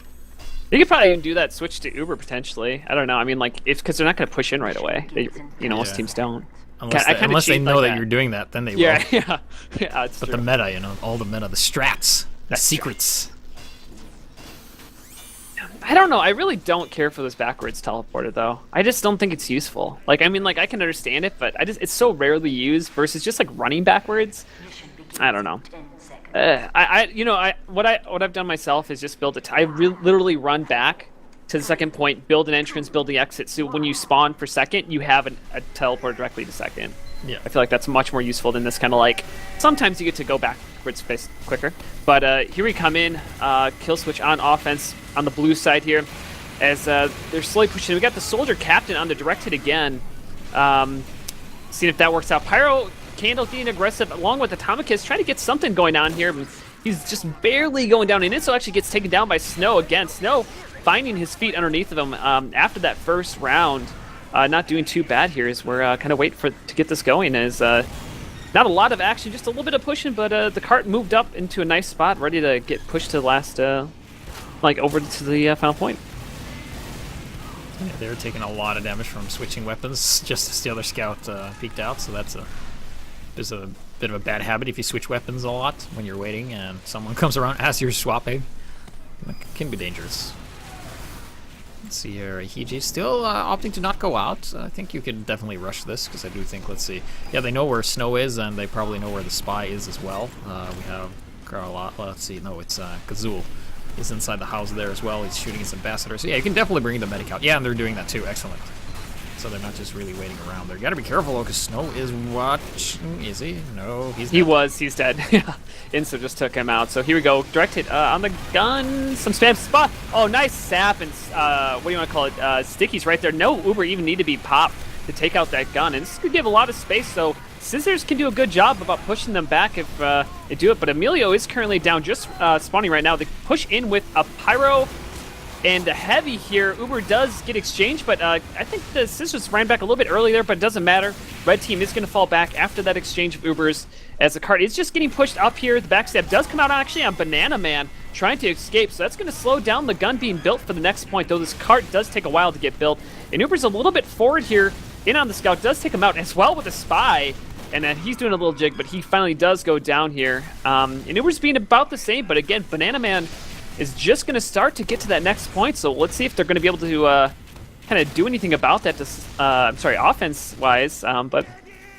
You could probably even do that, switch to Uber potentially. I don't know. I mean, like, it's because they're not going to push in right away. They, most Yeah. teams don't. Unless they know that you're doing that, then they will. Yeah, yeah. It's But true. the meta, all the meta, the strats, the secrets. I don't know. I really don't care for this backwards teleporter, though. I just don't think it's useful. Like, I mean, like, I can understand it, but it's so rarely used versus just, like, running backwards. Mission begins I don't know. in 10 seconds. What I've done myself is just build I literally run back to the second point, build an entrance, build the exit. So when you spawn for second, you have a teleport directly to second. Yeah. I feel like that's much more useful than this kind of like. Sometimes you get to go backwards space quicker, but here we come in. Killswitch on offense on the blue side here, as they're slowly pushing. We got the soldier captain on the direct hit again. Seeing if that works out. Pyro Candle getting aggressive along with Atomicus, trying to get something going on here. He's just barely going down, and Inso actually gets taken down by Snow again. Snow finding his feet underneath of him after that first round. Not doing too bad here as we're kind of waiting to get this going. As not a lot of action, just a little bit of pushing, but the cart moved up into a nice spot, ready to get pushed to the last, like over to the final point. Yeah, they're taking a lot of damage from switching weapons just as the other scout peeked out, so that's a bit of a bad habit if you switch weapons a lot when you're waiting and someone comes around as you're swapping. It can be dangerous. Let's see here, Hiji still opting to not go out. I think you can definitely rush this, because I do think, let's see. Yeah, they know where Snow is, and they probably know where the spy is as well. We have Carlotta, let's see, no, it's Kazul is inside the house there as well. He's shooting his ambassador. So yeah, you can definitely bring the medic out. Yeah, and they're doing that too, excellent. So they're not just really waiting around there. You gotta be careful though, because Snow is watching. Is he? No, he's dead. He's dead. Inso just took him out. So here we go. Direct hit on the gun. Some spam spot. Oh, nice sap and what do you want to call it? Stickies right there. No Uber even need to be popped to take out that gun. And this could give a lot of space. So Scissors can do a good job about pushing them back if they do it. But Emilio is currently down, just spawning right now. They push in with a Pyro and a Heavy here. Uber does get exchanged, but I think the Scissors ran back a little bit early there, but it doesn't matter. Red team is going to fall back after that exchange of Ubers, as the cart is just getting pushed up here. The backstab does come out actually on Banana Man, trying to escape, so that's going to slow down the gun being built for the next point, though this cart does take a while to get built. And Uber's a little bit forward here, in on the scout, does take him out as well with a spy, and he's doing a little jig, but he finally does go down here. And Uber's being about the same, but again, Banana Man is just going to start to get to that next point, so let's see if they're going to be able to kind of do anything about that, offense-wise, but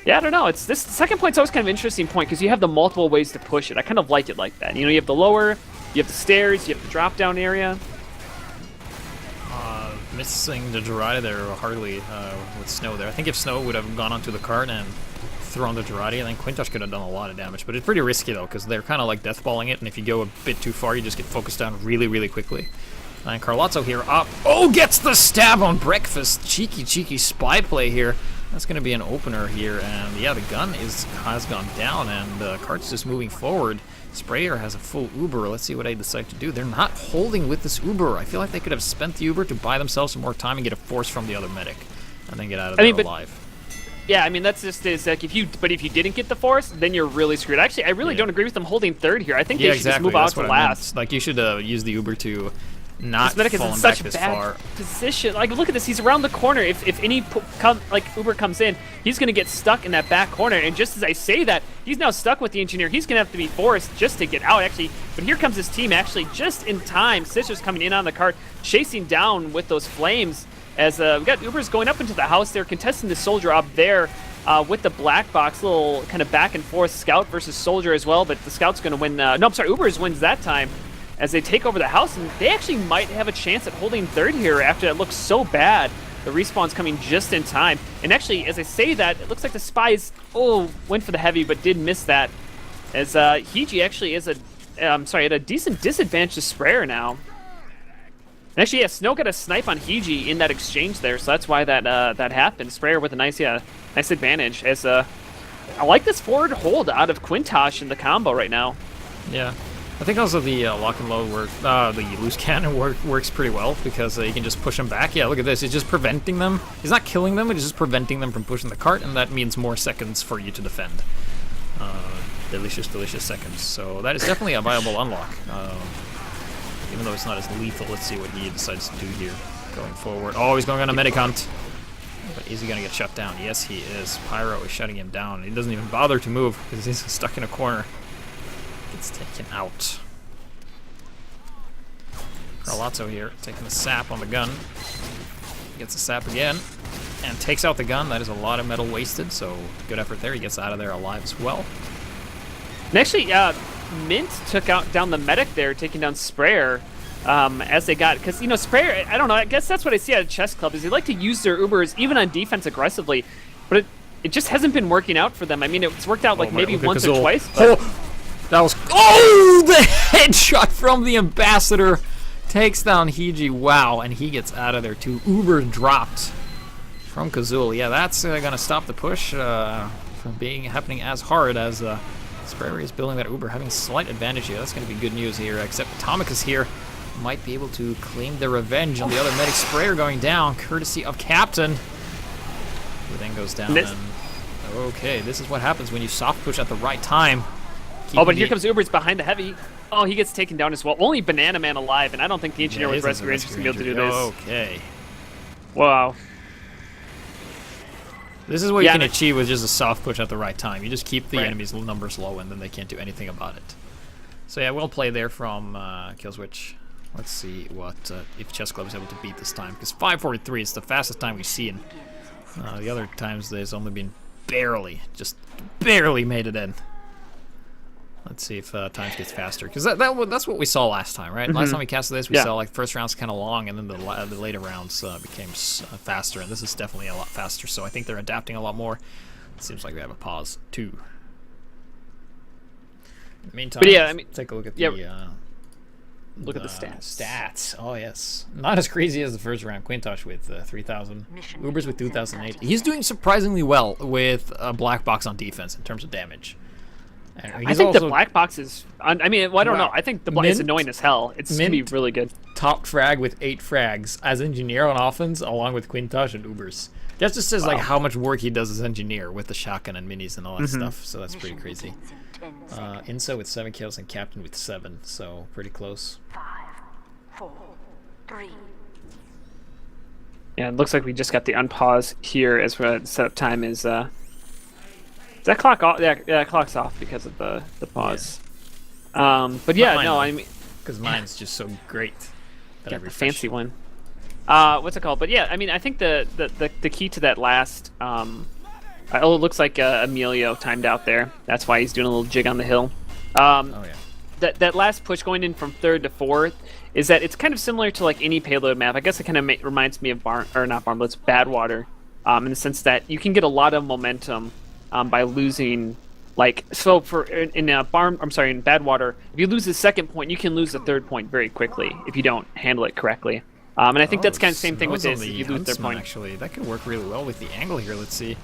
yeah, I don't know. It's this second point's always kind of an interesting point, because you have the multiple ways to push it. I kind of like it like that. You know, you have the lower, you have the stairs, you have the drop-down area. Missing the Girardi there hardly with Snow there. I think if Snow would have gone onto the cart and thrown the Girardi, then Quintosh could have done a lot of damage. But it's pretty risky though, because they're kind of like deathballing it, and if you go a bit too far, you just get focused down really, really quickly. And Carlozzo here up. Oh, gets the stab on Breakfast. Cheeky spy play here. That's going to be an opener here, and yeah, the gun has gone down, and the cart's just moving forward. Sprayer has a full Uber. Let's see what they decide to do. They're not holding with this Uber. I feel like they could have spent the Uber to buy themselves some more time and get a force from the other medic, and then get out of there alive. Yeah, I mean that's just is like if you didn't get the force, then you're really screwed. Actually, I really don't agree with them holding third here. I think they should just move out to last. Like you should use the Uber to not Medic is in falling such back a this bad far. position. Like, look at this. He's around the corner. If any Uber comes in, he's going to get stuck in that back corner. And just as I say that, he's now stuck with the engineer. He's going to have to be forced just to get out, actually. But here comes his team, actually, just in time. Scissors coming in on the cart, chasing down with those flames. As we got Ubers going up into the house. They're contesting the soldier up there with the black box. Little kind of back and forth scout versus soldier as well. But the scout's going to win. No, I'm sorry. Ubers wins that time, as they take over the house, and they actually might have a chance at holding third here after it looks so bad. The respawn's coming just in time. And actually, as I say that, it looks like the spies, went for the heavy, but did miss that. As Higi actually is at a decent disadvantage to Sprayer now. And actually, yeah, Snow got a snipe on Higi in that exchange there, so that's why that happened. Sprayer with a nice advantage. As I like this forward hold out of Quintosh in the combo right now. Yeah. I think also the lock and load the loose cannon works pretty well because you can just push them back. Yeah, look at this. It's just preventing them. It's not killing them. It's just preventing them from pushing the cart, and that means more seconds for you to defend. Delicious seconds. So that is definitely a viable unlock. Even though it's not as lethal, let's see what he decides to do here going forward. Oh, he's going on a medic hunt. But is he going to get shut down? Yes, he is. Pyro is shutting him down. He doesn't even bother to move because he's stuck in a corner. Gets taken out. Carlazzo here, taking the sap on the gun. Gets the sap again, and takes out the gun. That is a lot of metal wasted, so good effort there. He gets out of there alive as well. And actually, Mint took down the medic there, taking down Sprayer as they got, because, Sprayer, I don't know, I guess that's what I see at Chessclub, is they like to use their Ubers even on defense aggressively, but it just hasn't been working out for them. I mean, it's worked out like maybe once or twice, but... That was... Oh! The headshot from the Ambassador takes down Higi. Wow, and he gets out of there too. Uber dropped from Kazul. Yeah, that's going to stop the push from happening as hard as Sprayer is building that Uber, having a slight advantage here. That's going to be good news here, except Atomicus here might be able to claim their revenge on the other medic. Sprayer going down, courtesy of Captain, who then goes down. Okay, this is what happens when you soft push at the right time. But here comes Uber's behind the heavy. Oh, he gets taken down as well. Only Banana Man alive, and I don't think the engineer with Rescue Rangers is going to be able to do this. Okay. Wow. This is what you can achieve with just a soft push at the right time. You just keep the enemy's numbers low, and then they can't do anything about it. So yeah, well play there from Killswitch. Let's see what if Chessclub is able to beat this time, because 5:43 is the fastest time we've seen. The other times there's only been just barely made it in. Let's see if times gets faster, because that's what we saw last time, right? Last time we casted this, we saw like first round's kind of long, and then the later rounds became faster, and this is definitely a lot faster. So I think they're adapting a lot more. It seems like they have a pause too. In the meantime, take a look at the look at the stats. Oh yes, not as crazy as the first round. Quintosh with 3,000, Ubers with 2,008. He's doing surprisingly well with a black box on defense in terms of damage. I think the black box is... I don't know. I think the black is annoying as hell. It's going to be really good. Top frag with 8 frags as engineer on offense, along with Quintosh and Ubers. That just says like how much work he does as engineer with the shotgun and minis and all that stuff. So that's pretty crazy. Inso with 7 kills and Captain with 7. So pretty close. 5, 4, 3. Yeah, it looks like we just got the unpause here as the setup time is... Is that clock off? Yeah, clock's off because of the pause. Yeah. But yeah, no, I mean... Because mine's just so great. Got the fancy one. What's it called? But yeah, I mean, I think the key to that last... it looks like Emilio timed out there. That's why he's doing a little jig on the hill. That last push going in from 3rd to 4th is that it's kind of similar to like any payload map. I guess it kind of reminds me of Badwater, in the sense that you can get a lot of momentum by losing, like, so in Badwater, if you lose the 2nd point, you can lose the 3rd point very quickly if you don't handle it correctly. And I think that's kind of the same thing with this. If you lose their point, actually, that could work really well with the angle here. Let's see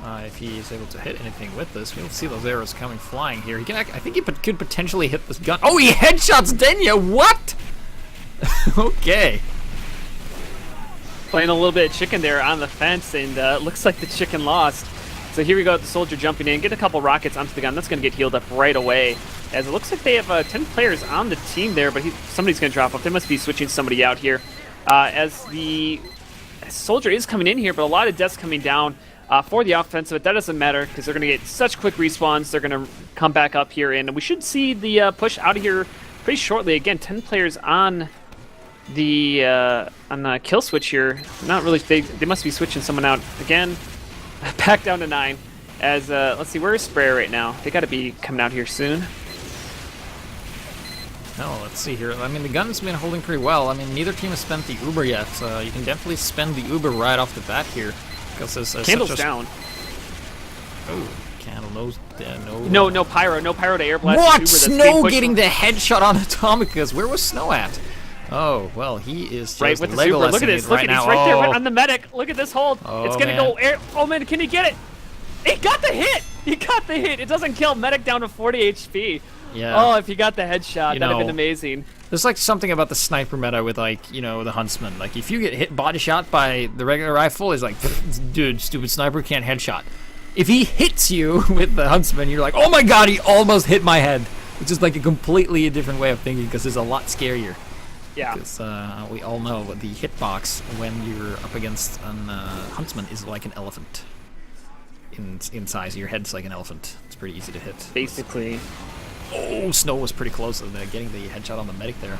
if he is able to hit anything with this. We'll see those arrows coming flying here. He can. I think he could potentially hit this gun. Oh, he headshots Denya. What? Okay. Playing a little bit of chicken there on the fence, and looks like the chicken lost. So here we go, the soldier jumping in, getting a couple rockets onto the gun. That's going to get healed up right away, as it looks like they have 10 players on the team there, but somebody's going to drop off. They must be switching somebody out here. As the soldier is coming in here, but a lot of deaths coming down for the offensive, but that doesn't matter because they're going to get such quick respawns. They're going to come back up here, and we should see the push out of here pretty shortly. Again, 10 players on the kill switch here. Not really big. They must be switching someone out again. Back down to 9. As let's see, where is Sprayer right now? They got to be coming out here soon. No, let's see here. I mean, the gun's been holding pretty well. I mean, neither team has spent the Uber yet. You can definitely spend the Uber right off the bat here. Because there's Candle's down. Oh, Candle knows. No pyro to air blast. What? Snow getting the headshot on Atomicus. Where was Snow at? Oh, well, he is just right with the super. Look at this. Look at he's right there on the medic. Look at this hold. Oh, it's gonna go air. Oh man, can he get it? He got the hit. He got the hit. It doesn't kill. Medic down to 40 HP. Yeah. Oh, if he got the headshot, that'd have been amazing. There's like something about the sniper meta with like, the huntsman. Like if you get hit body shot by the regular rifle, it's like, dude, stupid sniper can't headshot. If he hits you with the huntsman, you're like, oh my god, he almost hit my head. It's just like a completely different way of thinking because it's a lot scarier. Yeah. Because we all know the hitbox when you're up against a huntsman is like an elephant. In size, your head's like an elephant. It's pretty easy to hit. Basically. Oh, Snow was pretty close to getting the headshot on the medic there.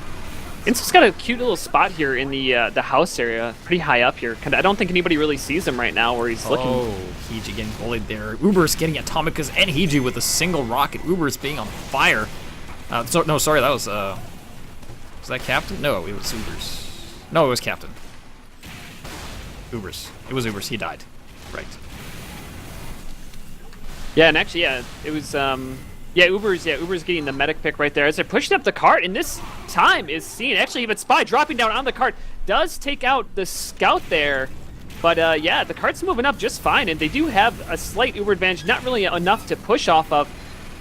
Inso's got a cute little spot here in the house area, pretty high up here. I don't think anybody really sees him right now where he's looking. Oh, Hiji getting bullied there. Uber's getting Atomicus and Hiji with a single rocket. Uber's being on fire. No, sorry, that was that Captain? No, it was Uber's. No, it was Captain. Uber's. It was Uber's. He died. Right. Yeah, and actually, yeah, it was Uber's getting the medic pick right there as they're pushing up the cart, and this time is seen. Actually, even Spy dropping down on the cart does take out the scout there, but yeah, the cart's moving up just fine, and they do have a slight Uber advantage, not really enough to push off of,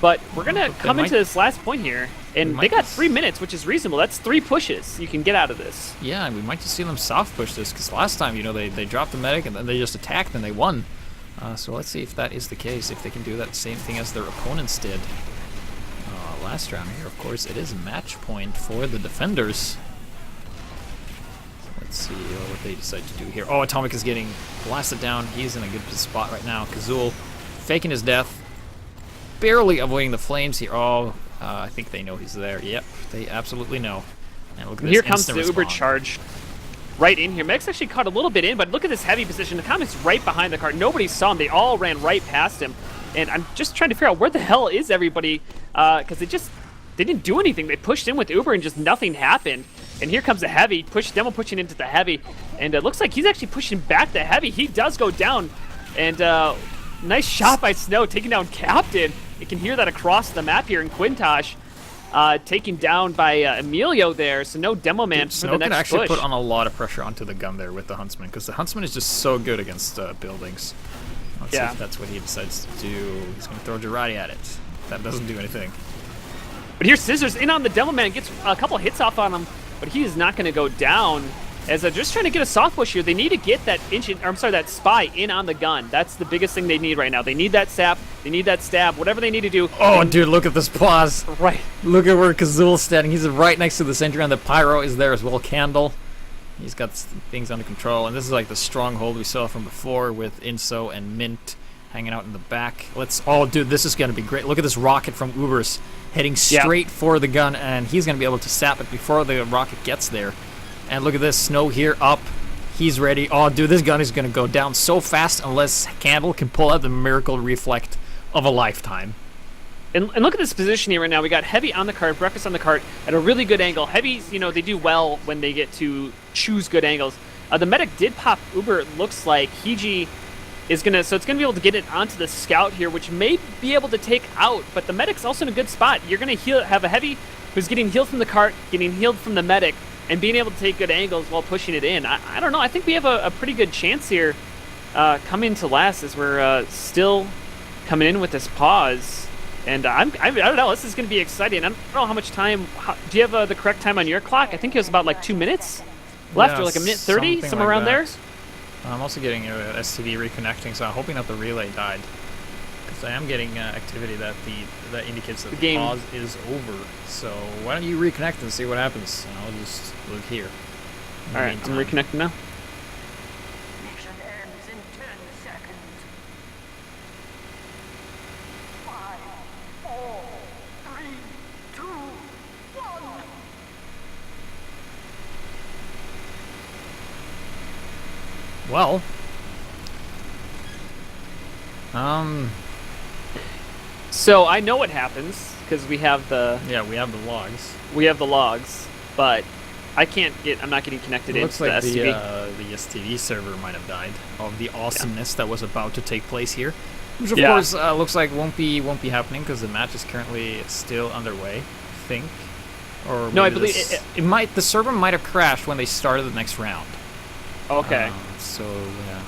but we're gonna come into this last point here, and they got 3 minutes, which is reasonable. That's 3 pushes you can get out of this. Yeah, and we might just see them soft push this, because last time, they dropped the medic, and then they just attacked, and they won. So let's see if that is the case, if they can do that same thing as their opponents did. Last round here, of course, it is match point for the defenders. Let's see what they decide to do here. Oh, Atomic is getting blasted down. He's in a good spot right now. Kazul faking his death, barely avoiding the flames here. Oh, I think they know he's there. Yep, they absolutely know. And look at this. Here comes the Uber charge. Right in here. Meg's actually caught a little bit in, but look at this heavy position. The Comic's right behind the cart. Nobody saw him. They all ran right past him. And I'm just trying to figure out where the hell is everybody, because they didn't do anything. They pushed in with Uber and just nothing happened. And here comes the heavy. Demo pushing into the heavy. And it looks like he's actually pushing back the heavy. He does go down. And nice shot by Snow taking down Captain. You can hear that across the map here in Quintosh. Taken down by Emilio there, so no demo man for the next push. Snow can actually put on a lot of pressure onto the gun there with the Huntsman, because the Huntsman is just so good against buildings. Let's see if that's what he decides to do. He's going to throw Girardi at it. That doesn't do anything. But here's Scissors in on the demo man, gets a couple hits off on him, but he is not going to go down. As they're just trying to get a soft push here, they need to get that that spy in on the gun. That's the biggest thing they need right now. They need that sap, they need that stab, whatever they need to do. Oh, dude, look at this pause. Right. Look at where Kazul's standing. He's right next to the sentry, and the Pyro is there as well. Candle. He's got things under control, and this is like the stronghold we saw from before with Inso and Mint hanging out in the back. Oh, dude, this is going to be great. Look at this rocket from Ubers heading straight for the gun, and he's going to be able to sap it before the rocket gets there. And look at this, Snow here up. He's ready. Oh, dude, this gun is going to go down so fast unless Candle can pull out the miracle reflect of a lifetime. And look at this position here right now. We got Heavy on the cart, Breakfast on the cart at a really good angle. Heavy's, they do well when they get to choose good angles. The medic did pop Uber, it looks like. Hiji is going to, so it's going to be able to get it onto the scout here, which may be able to take out, but the medic's also in a good spot. You're going to have a Heavy who's getting healed from the cart, getting healed from the medic, and being able to take good angles while pushing it in. I don't know. I think we have a pretty good chance here coming to last as we're still coming in with this pause. And I don't know. This is going to be exciting. I don't know how much time. Do you have the correct time on your clock? I think it was about like 2 minutes. Left Yeah, or like a minute 30, something somewhere like around there. that. I'm also getting STV reconnecting, so I'm hoping that the relay died. Because I am getting activity that indicates that the game pause is over. So why don't you reconnect and see what happens? And I'll just look here. All right, I'm reconnecting now. Mission ends in 10 seconds. 5, 4, 3, 2, 1. Well, So I know what happens because we have the we have the logs. logs, but I'm not getting connected It into looks like the STV. the STV server might have died of the awesomeness that was about to take place here, which of Yeah. course looks like won't be happening because the match is currently still underway. I think, or No, I maybe believe this- it might. The server might have crashed when they started the next round. Okay. So yeah,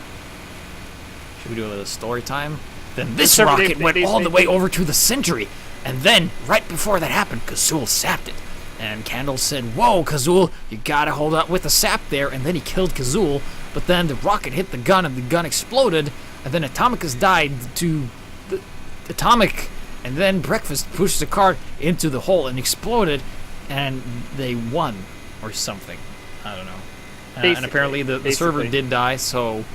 should we do a little story time? Then this Server rocket they- went they- all the they- way over to the Sentry, and then right before that happened, Kazul sapped it. And Candle said, "Whoa, Kazul, you gotta hold up with the sap there." And then he killed Kazul, but then the rocket hit the gun and the gun exploded, and then Atomicus died to the Atomic, and then Breakfast pushed the card into the hole and exploded, and they won or something. I don't know. And Basically, apparently the server basically. did die, so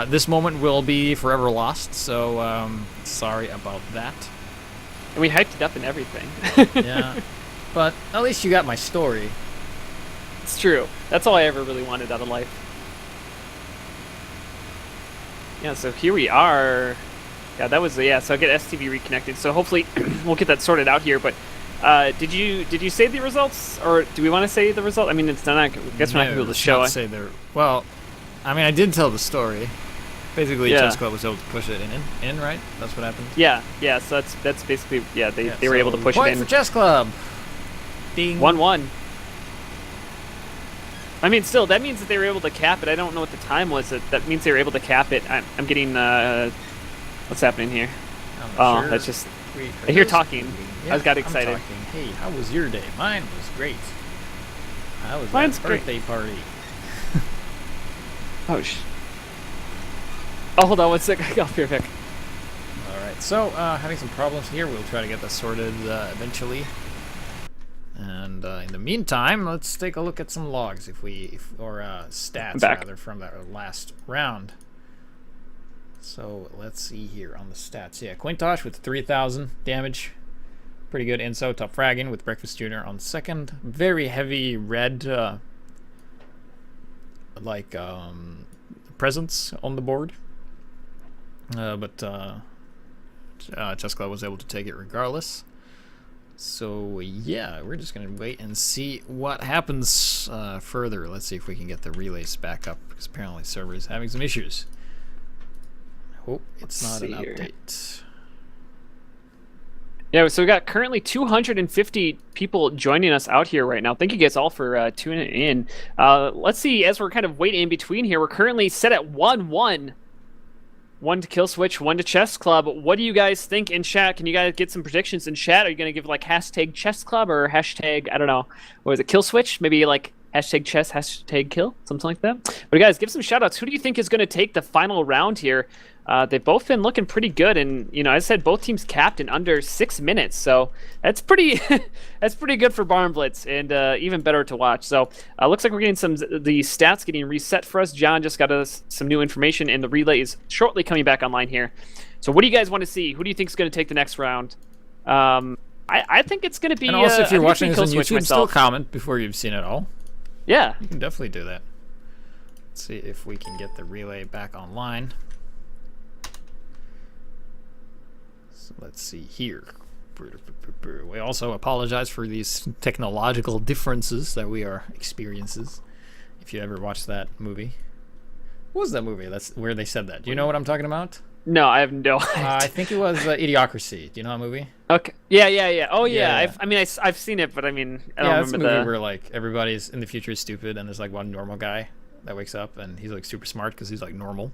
this moment will be forever lost. So sorry about that. And we hyped it up and everything. Yeah, but at least you got my story. It's true. That's all I ever really wanted out of life. Yeah, so here we are. Yeah, that was so I get STV reconnected. So hopefully we'll get that sorted out here. But did you say the results, or do we want to say the result? I mean, it's not. I guess we're not gonna be able to show it. Say there. Well, I mean, I did tell the story. Basically, Yeah. Chessclub was able to push it in, right? That's what happened. Yeah. So that's basically they were able to push it point in. for Chessclub. Ding. 1-1. I mean, still, that means that they were able to cap it. I don't know what the time was. That means they were able to cap it. I'm getting what's happening here? I'm Oh, sure that's just. we heard I hear this. talking. Yeah, I got I'm excited. talking. Hey, how was your day? Mine was great. How was Mine's that great. birthday party? Oh, hold on one sec. I'll be right back. All right. So having some problems here. We'll try to get that sorted eventually. And in the meantime, let's take a look at some logs, or stats back. rather, from that last round. So let's see here on the stats. Yeah, Quintosh with 3,000 damage, pretty good. Inso top fragging with Breakfast Junior on second. Very heavy red, presence on the board. But Chessclub was able to take it regardless. So yeah, we're just gonna wait and see what happens further. Let's see if we can get the relays back up, because apparently the server is having some issues. Hope it's not an update. Yeah, so we got currently 250 people joining us out here right now. Thank you guys all for tuning in. Let's see, as we're kind of waiting in between here, we're currently set at 1-1. 1 to Kill Switch, 1 to Chessclub. What do you guys think in chat? Can you guys get some predictions in chat? Are you going to give like hashtag Chessclub or hashtag, I don't know, what is it, Kill Switch? Maybe like hashtag chess, hashtag kill, something like that. But guys, give some shout outs. Who do you think is going to take the final round here? They've both been looking pretty good, and as I said, both teams capped in under 6 minutes, so that's pretty that's pretty good for Barn Blitz, and even better to watch. So looks like we're getting the stats getting reset for us. John just got us some new information, and the relay is shortly coming back online here. So what do you guys want to see? Who do you think is going to take the next round? I think it's going to be. And also, if you're watching this on Kill Switch YouTube, still myself. comment before you've seen it all. Yeah. You can definitely do that. Let's see if we can get the relay back online. So let's see here. We also apologize for these technological differences that we are experiences. If you ever watched that movie. What was that movie? That's where they said that. Do you know what I'm talking about? No, I have no. I think it was Idiocracy. Do you know that movie? Okay. Yeah. Oh yeah. Yeah. I've seen it, but I mean, I Yeah, don't it's a remember movie where like everybody's in the future is stupid, and there's like one normal guy that wakes up, and he's like super smart because he's like normal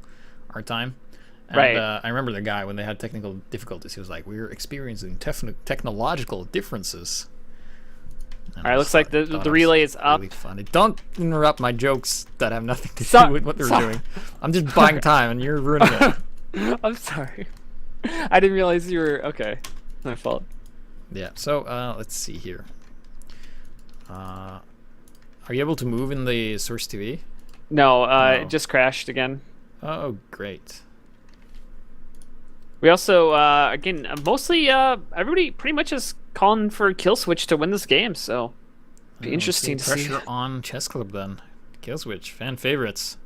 our time. And, Right. I remember the guy when they had technical difficulties. He was like, "We're experiencing technological differences." All right, looks like the relay is up. Really funny. Don't interrupt my jokes that have nothing to So- do with what they're sorry. doing. I'm just buying time, and you're ruining it. I'm sorry. I didn't realize you were okay. My fault. Yeah. So let's see here. Are you able to move in the Source TV? No, No. it just crashed again. Oh, great. We also, again, mostly everybody pretty much is calling for kill switch to win this game, so be interesting to see. Pressure on Chessclub then. Killswitch, fan favorites.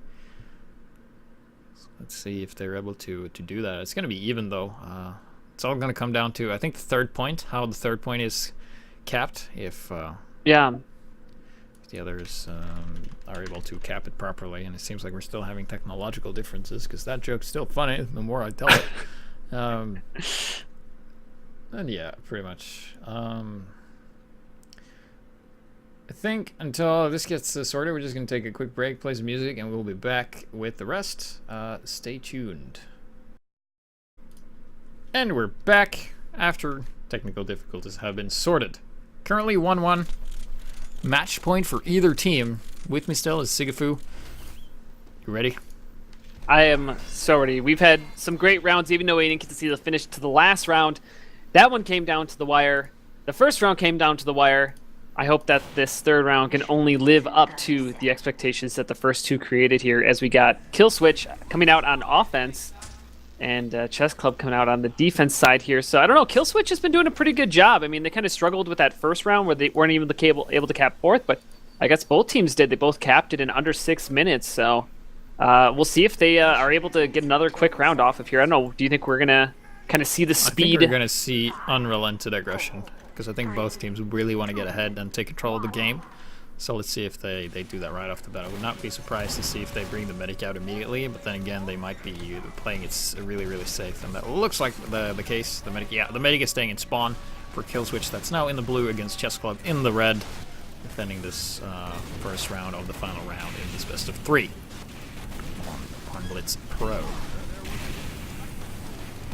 So let's see if they're able to do that. It's going to be even though. It's all going to come down to, I think, the third point, how the third point is capped. If Yeah. the others are able to cap it properly, and it seems like we're still having technological differences, because that joke's still funny the more I tell it. And yeah, pretty much. I think until this gets sorted, we're just going to take a quick break, play some music, and we'll be back with the rest. Stay tuned. And we're back after technical difficulties have been sorted. Currently 1-1. Match point for either team. With me still is Sigafoo. You ready? I am so ready. We've had some great rounds, even though we didn't get to see the finish to the last round. That one came down to the wire. The first round came down to the wire. I hope that this third round can only live up to the expectations that the first two created here, as we got Killswitch coming out on offense and Chessclub coming out on the defense side here. So I don't know, Killswitch has been doing a pretty good job. I mean, they kind of struggled with that first round where they weren't even able to cap fourth, but I guess both teams did. They both capped it in under 6 minutes, so we'll see if they are able to get another quick round off of here. I don't know, do you think we're going to kind of see the I think speed? we're going to see unrelented aggression, because I think both teams really want to get ahead and take control of the game. So let's see if they do that right off the bat. I would not be surprised to see if they bring the medic out immediately, but then again, they might be playing it really, really safe, and that looks like the case. The medic is staying in spawn for Killswitch. That's now in the blue against Chessclub in the red, defending this first round of the final round in this best of 3 on Blitz Pro.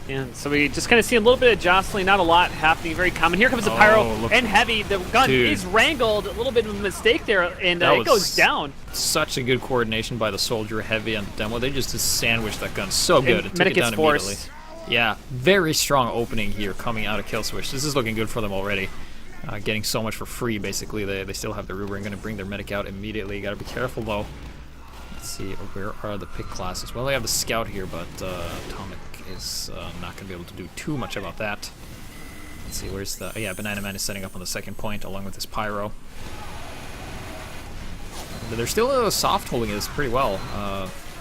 And so we just kind of see a little bit of jostling, not a lot happening, very common. Here comes the Pyro look- and Heavy. The gun Dude. is wrangled, a little bit of a mistake there, and That it was goes down. Such a good coordination by the Soldier, Heavy, and Demo. They just sandwiched that gun so good. And It took Medic it gets down immediately. forced. Yeah, very strong opening here coming out of Killswitch. This is looking good for them already. Getting so much for free, basically. They still have the Ruber and going to bring their Medic out immediately. Got to be careful, though. Let's see, where are the pick classes? Well, they have the Scout here, but Atomic is not going to be able to do too much about that. Let's see, where's the... yeah, Banana Man is setting up on the second point, along with his Pyro. But they're still soft holding this pretty well.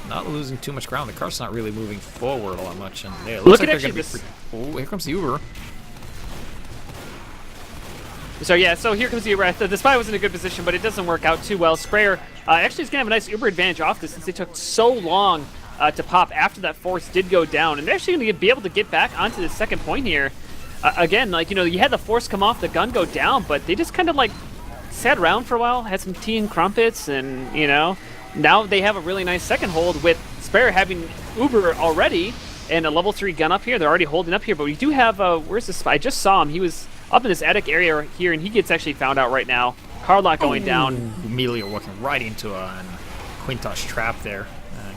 Not losing too much ground. The car's not really moving forward all that much. And it looks Look like at they're going actually to be... this. Oh, here comes the Uber. So yeah, so here comes the Uber. This probably wasn't a good position, but it doesn't work out too well. Sprayer actually is going to have a nice Uber advantage off this, since they took so long to pop after that force did go down. And they're actually going to be able to get back onto the second point here. Again, like, you know, you had the force come off, the gun go down, but they just kind of like sat around for a while, had some tea and crumpets, and, you know, now they have a really nice second hold with Sprayer having Uber already and a level 3 gun up here. They're already holding up here, but we do have, where's this? I just saw him. He was up in this attic area here, and he gets actually found out right now. Cardlock going down. Emilio walking right into a Quintosh trap there.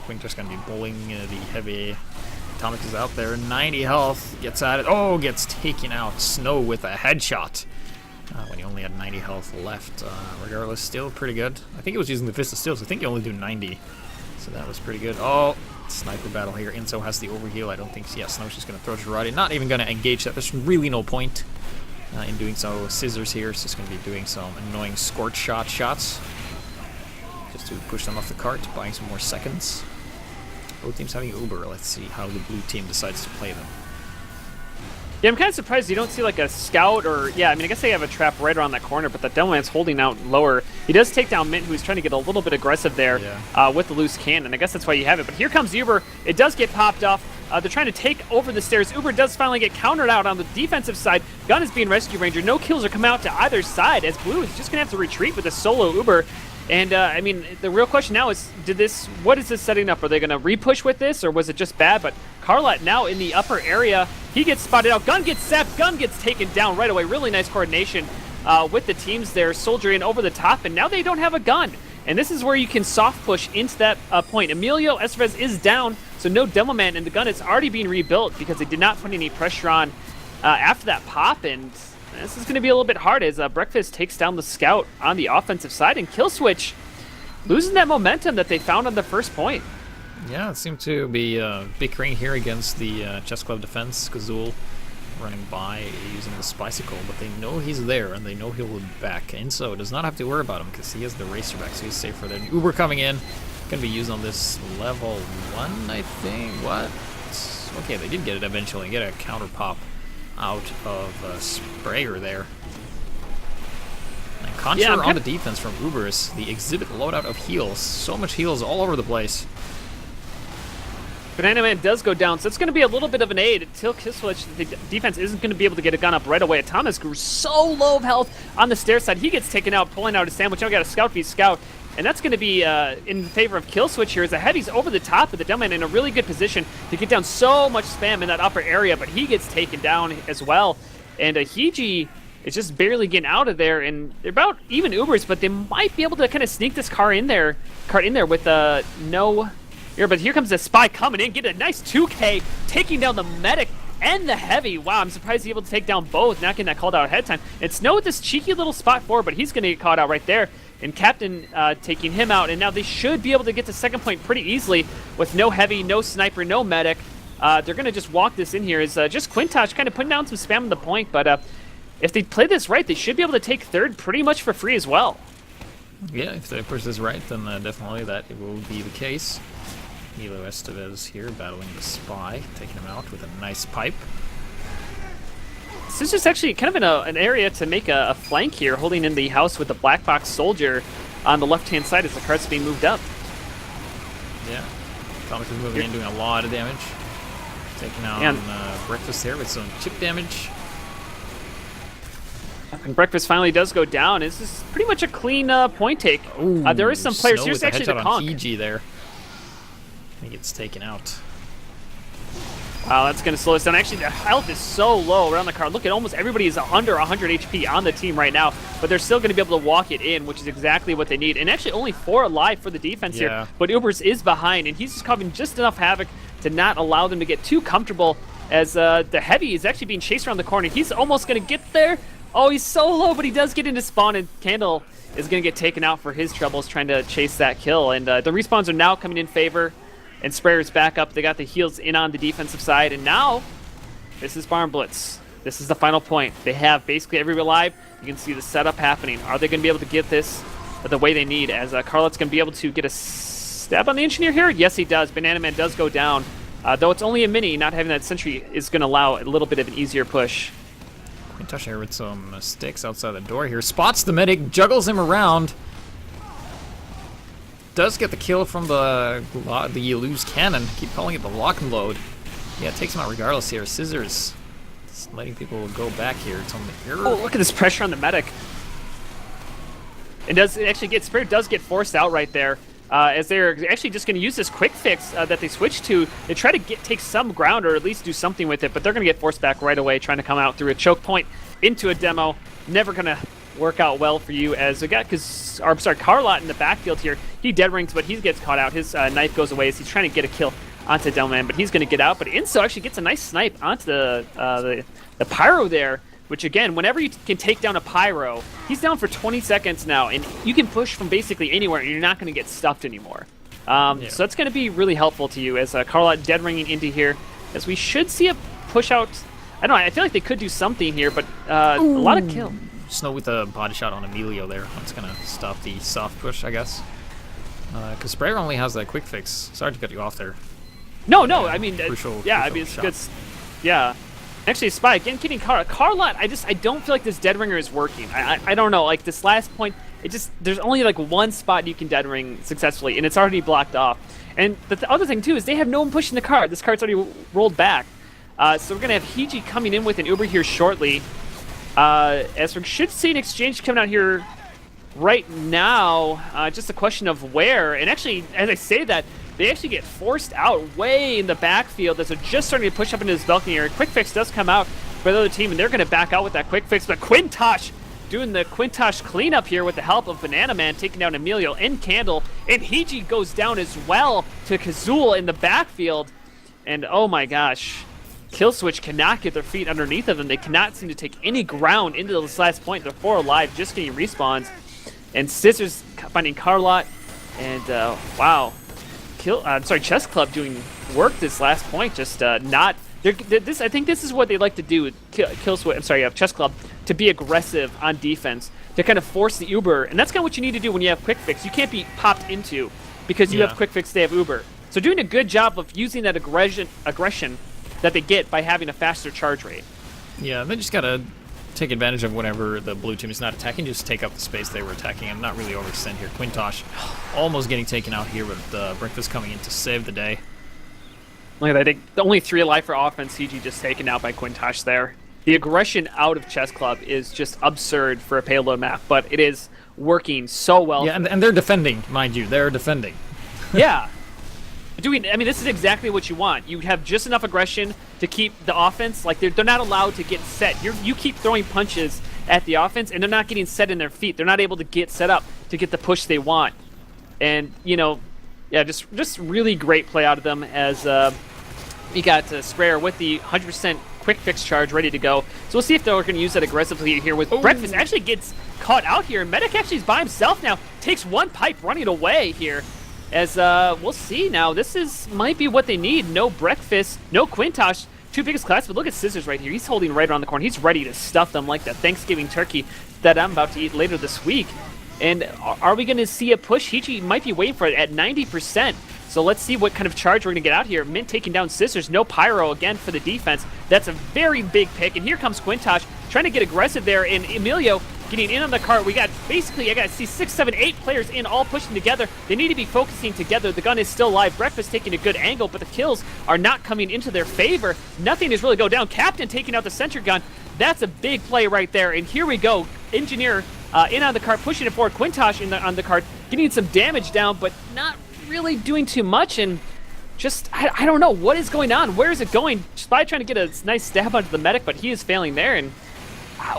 Quintosh going to be bullying the Heavy. Atomic is out there, 90 health, gets at it. Oh, gets taken out. Snow with a headshot. When he only had 90 health left. Regardless, still pretty good. I think he was using the Fist of Steel, so I think you only do 90. So that was pretty good. Oh, sniper battle here. Inso has the overheal. I don't think... yeah, Snow's just going to throw Girardi. Not even going to engage that. There's really no point in doing so. Scissors here is just going to be doing some annoying scorch shots. Just to push them off the cart, buying some more seconds. Both teams having Uber. Let's see how the blue team decides to play them. Yeah, I'm kind of surprised you don't see like a scout or... yeah, I mean, I guess they have a trap right around that corner, but the Demo Man's holding out lower. He does take down Mint, who's trying to get a little bit aggressive there with the loose cannon. I guess that's why you have it. But here comes Uber. It does get popped off. They're trying to take over the stairs. Uber does finally get countered out on the defensive side. Gun is being rescue ranger. No kills are coming out to either side, as Blue is just going to have to retreat with a solo Uber. And, I mean, the real question now is, what is this setting up? Are they going to re-push with this, or was it just bad? But Carlot now in the upper area. He gets spotted out. Gun gets zapped. Gun gets taken down right away. Really nice coordination with the teams there, soldiering over the top, and now they don't have a gun. And this is where you can soft push into that point. Emilio Estevez is down, so no Demo Man, and the gun is already being rebuilt because they did not put any pressure on after that pop, and this is going to be a little bit hard as Breakfast takes down the scout on the offensive side, and Killswitch losing that momentum that they found on the first point. Yeah, it seemed to be bickering here against the Chessclub defense. Kazul running by using the Spicicle, but they know he's there and they know he'll be back. Inso does not have to worry about him because he has the Racerback, so he's safer than Uber coming in. Gonna be used on this level 1, I think. What? Okay, they did get it eventually. Get a counter pop out of Sprayer there. And Contra on the defense from Ubers. The exhibit loadout of heals. So much heals all over the place. Banana Man does go down, so it's going to be a little bit of an aid until Killswitch. The defense isn't going to be able to get a gun up right away. Thomas grew so low of health on the stair side. He gets taken out, pulling out a sandwich. Now we got a scout v scout, and that's going to be in favor of Killswitch here as the Heavy's over the top of the Dumb Man in a really good position to get down so much spam in that upper area, but he gets taken down as well. And Higi is just barely getting out of there, and they're about even Ubers, but they might be able to kind of sneak this car in there with no... But here comes the Spy coming in, get a nice 2K, taking down the Medic and the Heavy. Wow, I'm surprised he's able to take down both, not getting that called out ahead of time. And Snow with this cheeky little spot forward, but he's going to get caught out right there. And Captain taking him out, and now they should be able to get to second point pretty easily with no Heavy, no Sniper, no Medic. They're going to just walk this in here. Is just Quintosh kind of putting down some spam on the point, but if they play this right, they should be able to take third pretty much for free as well. Yeah, if they push this right, then definitely that it will be the case. Emilio Estevez here battling the Spy, taking him out with a nice pipe. This is just actually kind of in an area to make a flank here, holding in the house with the Black Box Soldier on the left-hand side as the cart's being moved up. Yeah, Thomas is moving in, doing a lot of damage. Taking out Breakfast here with some chip damage. And Breakfast finally does go down. This is pretty much a clean point take. Ooh, there is some players. Here's actually the conk. Conk. There. He gets taken out. Wow, that's going to slow us down. Actually, the health is so low around the car. Look at almost everybody is under 100 HP on the team right now, but they're still going to be able to walk it in, which is exactly what they need. And actually only 4 alive for the defense here, but Ubers is behind, and he's just causing just enough havoc to not allow them to get too comfortable as the Heavy is actually being chased around the corner. He's almost going to get there. Oh, he's so low, but he does get into spawn, and Candle is going to get taken out for his troubles trying to chase that kill. And the respawns are now coming in favor. And Sprayer's back up. They got the heals in on the defensive side. And now, this is Barn Blitz. This is the final point. They have basically everybody alive. You can see the setup happening. Are they going to be able to get this the way they need? As Carlot's going to be able to get a stab on the Engineer here? Yes, he does. Banana Man does go down. Though it's only a mini, not having that sentry is going to allow a little bit of an easier push. Quintosh here with some sticks outside the door here. Spots the Medic, juggles him around. Does get the kill from the loose cannon. Keep calling it the lock and load. Yeah, it takes him out regardless here. Scissors. Just letting people go back here. It's on the error. Oh, look at this pressure on the Medic. It actually get Spirit does get forced out right there. As they're actually just going to use this quick fix that they switched to. They try to take some ground or at least do something with it, but they're going to get forced back right away, trying to come out through a choke point into a demo. Never going to work out well for you as we got Carlot in the backfield here. He dead rings, but he gets caught out. His knife goes away as he's trying to get a kill onto Delman, but he's going to get out. But Inso actually gets a nice snipe onto the Pyro there, which again, whenever you can take down a Pyro, he's down for 20 seconds now, and you can push from basically anywhere, and you're not going to get stuffed anymore. So that's going to be really helpful to you as Carlot dead ringing into here, as we should see a push out. I don't know, I feel like they could do something here, but a lot of kill. Snow with a body shot on Emilio there. That's going to stop the soft push, I guess. Because Sprayer only has that quick fix. Sorry to cut you off there. No, I mean, crucial I mean, it's good. Yeah. Actually, Spy, again, kidding Carlot, I don't feel like this dead ringer is working. I don't know, like this last point, there's only like one spot you can dead ring successfully, and it's already blocked off. And the other thing, too, is they have no one pushing the cart. This cart's already rolled back. So we're going to have Higi coming in with an Uber here shortly. As we should see an exchange coming out here right now, just a question of where. And actually, as I say that, they actually get forced out way in the backfield as they're just starting to push up into this balcony area. Quick fix does come out for the other team, and they're going to back out with that quick fix. But Quintosh doing the Quintosh cleanup here with the help of Banana Man, taking down Emilio and Candle. And Higi goes down as well to Kazul in the backfield. And oh my gosh, Killswitch cannot get their feet underneath of them. They cannot seem to take any ground into this last point. They're 4 alive, just getting respawns. And Scissors finding Carlot. And wow, Chessclub doing work this last point. Just not. I think this is what they like to do. Chessclub, to be aggressive on defense, to kind of force the Uber, and that's kind of what you need to do when you have quick fix. You can't be popped into because you have quick fix. They have Uber, so doing a good job of using that aggression that they get by having a faster charge rate. Yeah, they just gotta take advantage of whenever the blue team is not attacking, just take up the space they were attacking and not really overextend here. Quintosh almost getting taken out here with Breakfast coming in to save the day. Look at that. I think only 3 alive for offense. CG just taken out by Quintosh there. The aggression out of Chessclub is just absurd for a payload map, but it is working so well. Yeah, and they're defending, mind you. They're defending. Yeah. This is exactly what you want. You have just enough aggression to keep the offense, like they're not allowed to get set. You keep throwing punches at the offense, and they're not getting set in their feet. They're not able to get set up to get the push they want. And, yeah, just really great play out of them as you got Sprayer with the 100% quick fix charge ready to go. So we'll see if they're going to use that aggressively here with Breakfast. Actually gets caught out here. Medic actually is by himself now. Takes 1 pipe running away here. As we'll see now. This might be what they need. No Breakfast, no Quintosh. 2 biggest class, but look at Scissors right here. He's holding right around the corner. He's ready to stuff them like that Thanksgiving turkey that I'm about to eat later this week. And are we going to see a push? Hichi might be waiting for it at 90%. So let's see what kind of charge we're going to get out here. Mint taking down Scissors. No Pyro again for the defense. That's a very big pick. And here comes Quintosh trying to get aggressive there. And Emilio getting in on the cart. I got to see 6, 7, 8 players in, all pushing together. They need to be focusing together. The gun is still live. Breakfast taking a good angle, but the kills are not coming into their favor. Nothing is really go down. Captain taking out the center gun. That's a big play right there. And here we go. Engineer in on the cart, pushing it forward. Quintosh on the cart, getting some damage down, but not really doing too much. And just, I don't know. What is going on? Where is it going? Spy trying to get a nice stab onto the medic, but he is failing there. And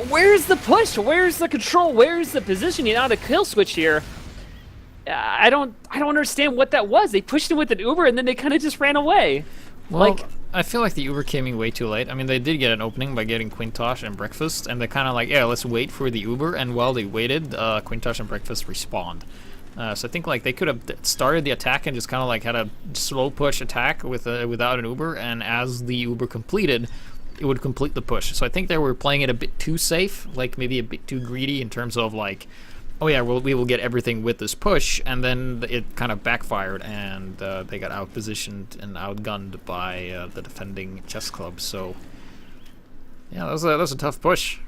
where's the push? Where's the control? Where's the positioning on the kill switch here? I don't understand what that was. They pushed him with an Uber and then they kind of just ran away. Well, I feel like the Uber came in way too late. I mean, they did get an opening by getting Quintosh and Breakfast, and they kind of like, yeah, let's wait for the Uber. And while they waited, Quintosh and Breakfast respawned. So I think like they could have started the attack and just kind of like had a slow push attack without an Uber, and as the Uber completed, it would complete the push. So I think they were playing it a bit too safe, like maybe a bit too greedy in terms of like, oh yeah, we will get everything with this push, and then it kind of backfired, and they got outpositioned and outgunned by the defending Chessclub. So yeah, that was a tough push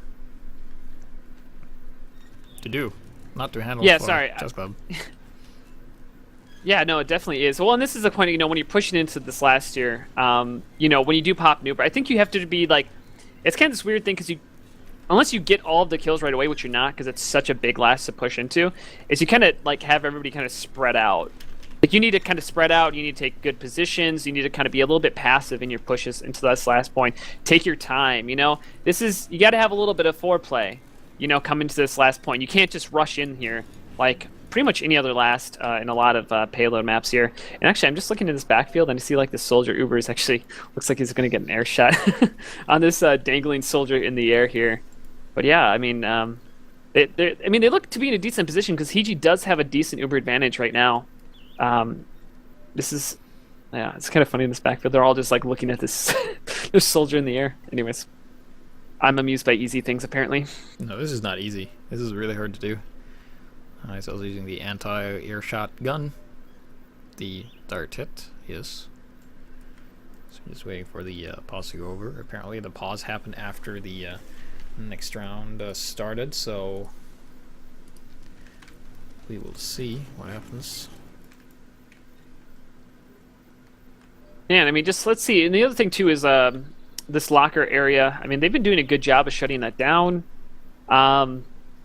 to do, not to handle. Yeah, for sorry. Chessclub. Yeah, no, it definitely is. Well, and this is the point, when you're pushing into this last year, when you do pop an Uber, I think you have to be like, it's kind of this weird thing because unless you get all of the kills right away, which you're not because it's such a big last to push into, is you kind of like have everybody kind of spread out. Like you need to kind of spread out, you need to take good positions, you need to kind of be a little bit passive in your pushes into this last point. Take your time, you got to have a little bit of foreplay, come into this last point. You can't just rush in here like pretty much any other last in a lot of payload maps here. And actually, I'm just looking at this backfield and I see like the soldier Uber is actually looks like he's going to get an air shot on this dangling soldier in the air here. But yeah, I mean, they look to be in a decent position because Higi does have a decent Uber advantage right now. It's kind of funny in this backfield. They're all just like looking at this this soldier in the air. Anyways, I'm amused by easy things apparently. No, this is not easy. This is really hard to do. So I was using the anti-airshot gun. The dart hit, yes. So I'm just waiting for the pause to go over. Apparently the pause happened after the next round started, so we will see what happens. Yeah, I mean, just let's see. And the other thing too is this locker area. I mean, they've been doing a good job of shutting that down.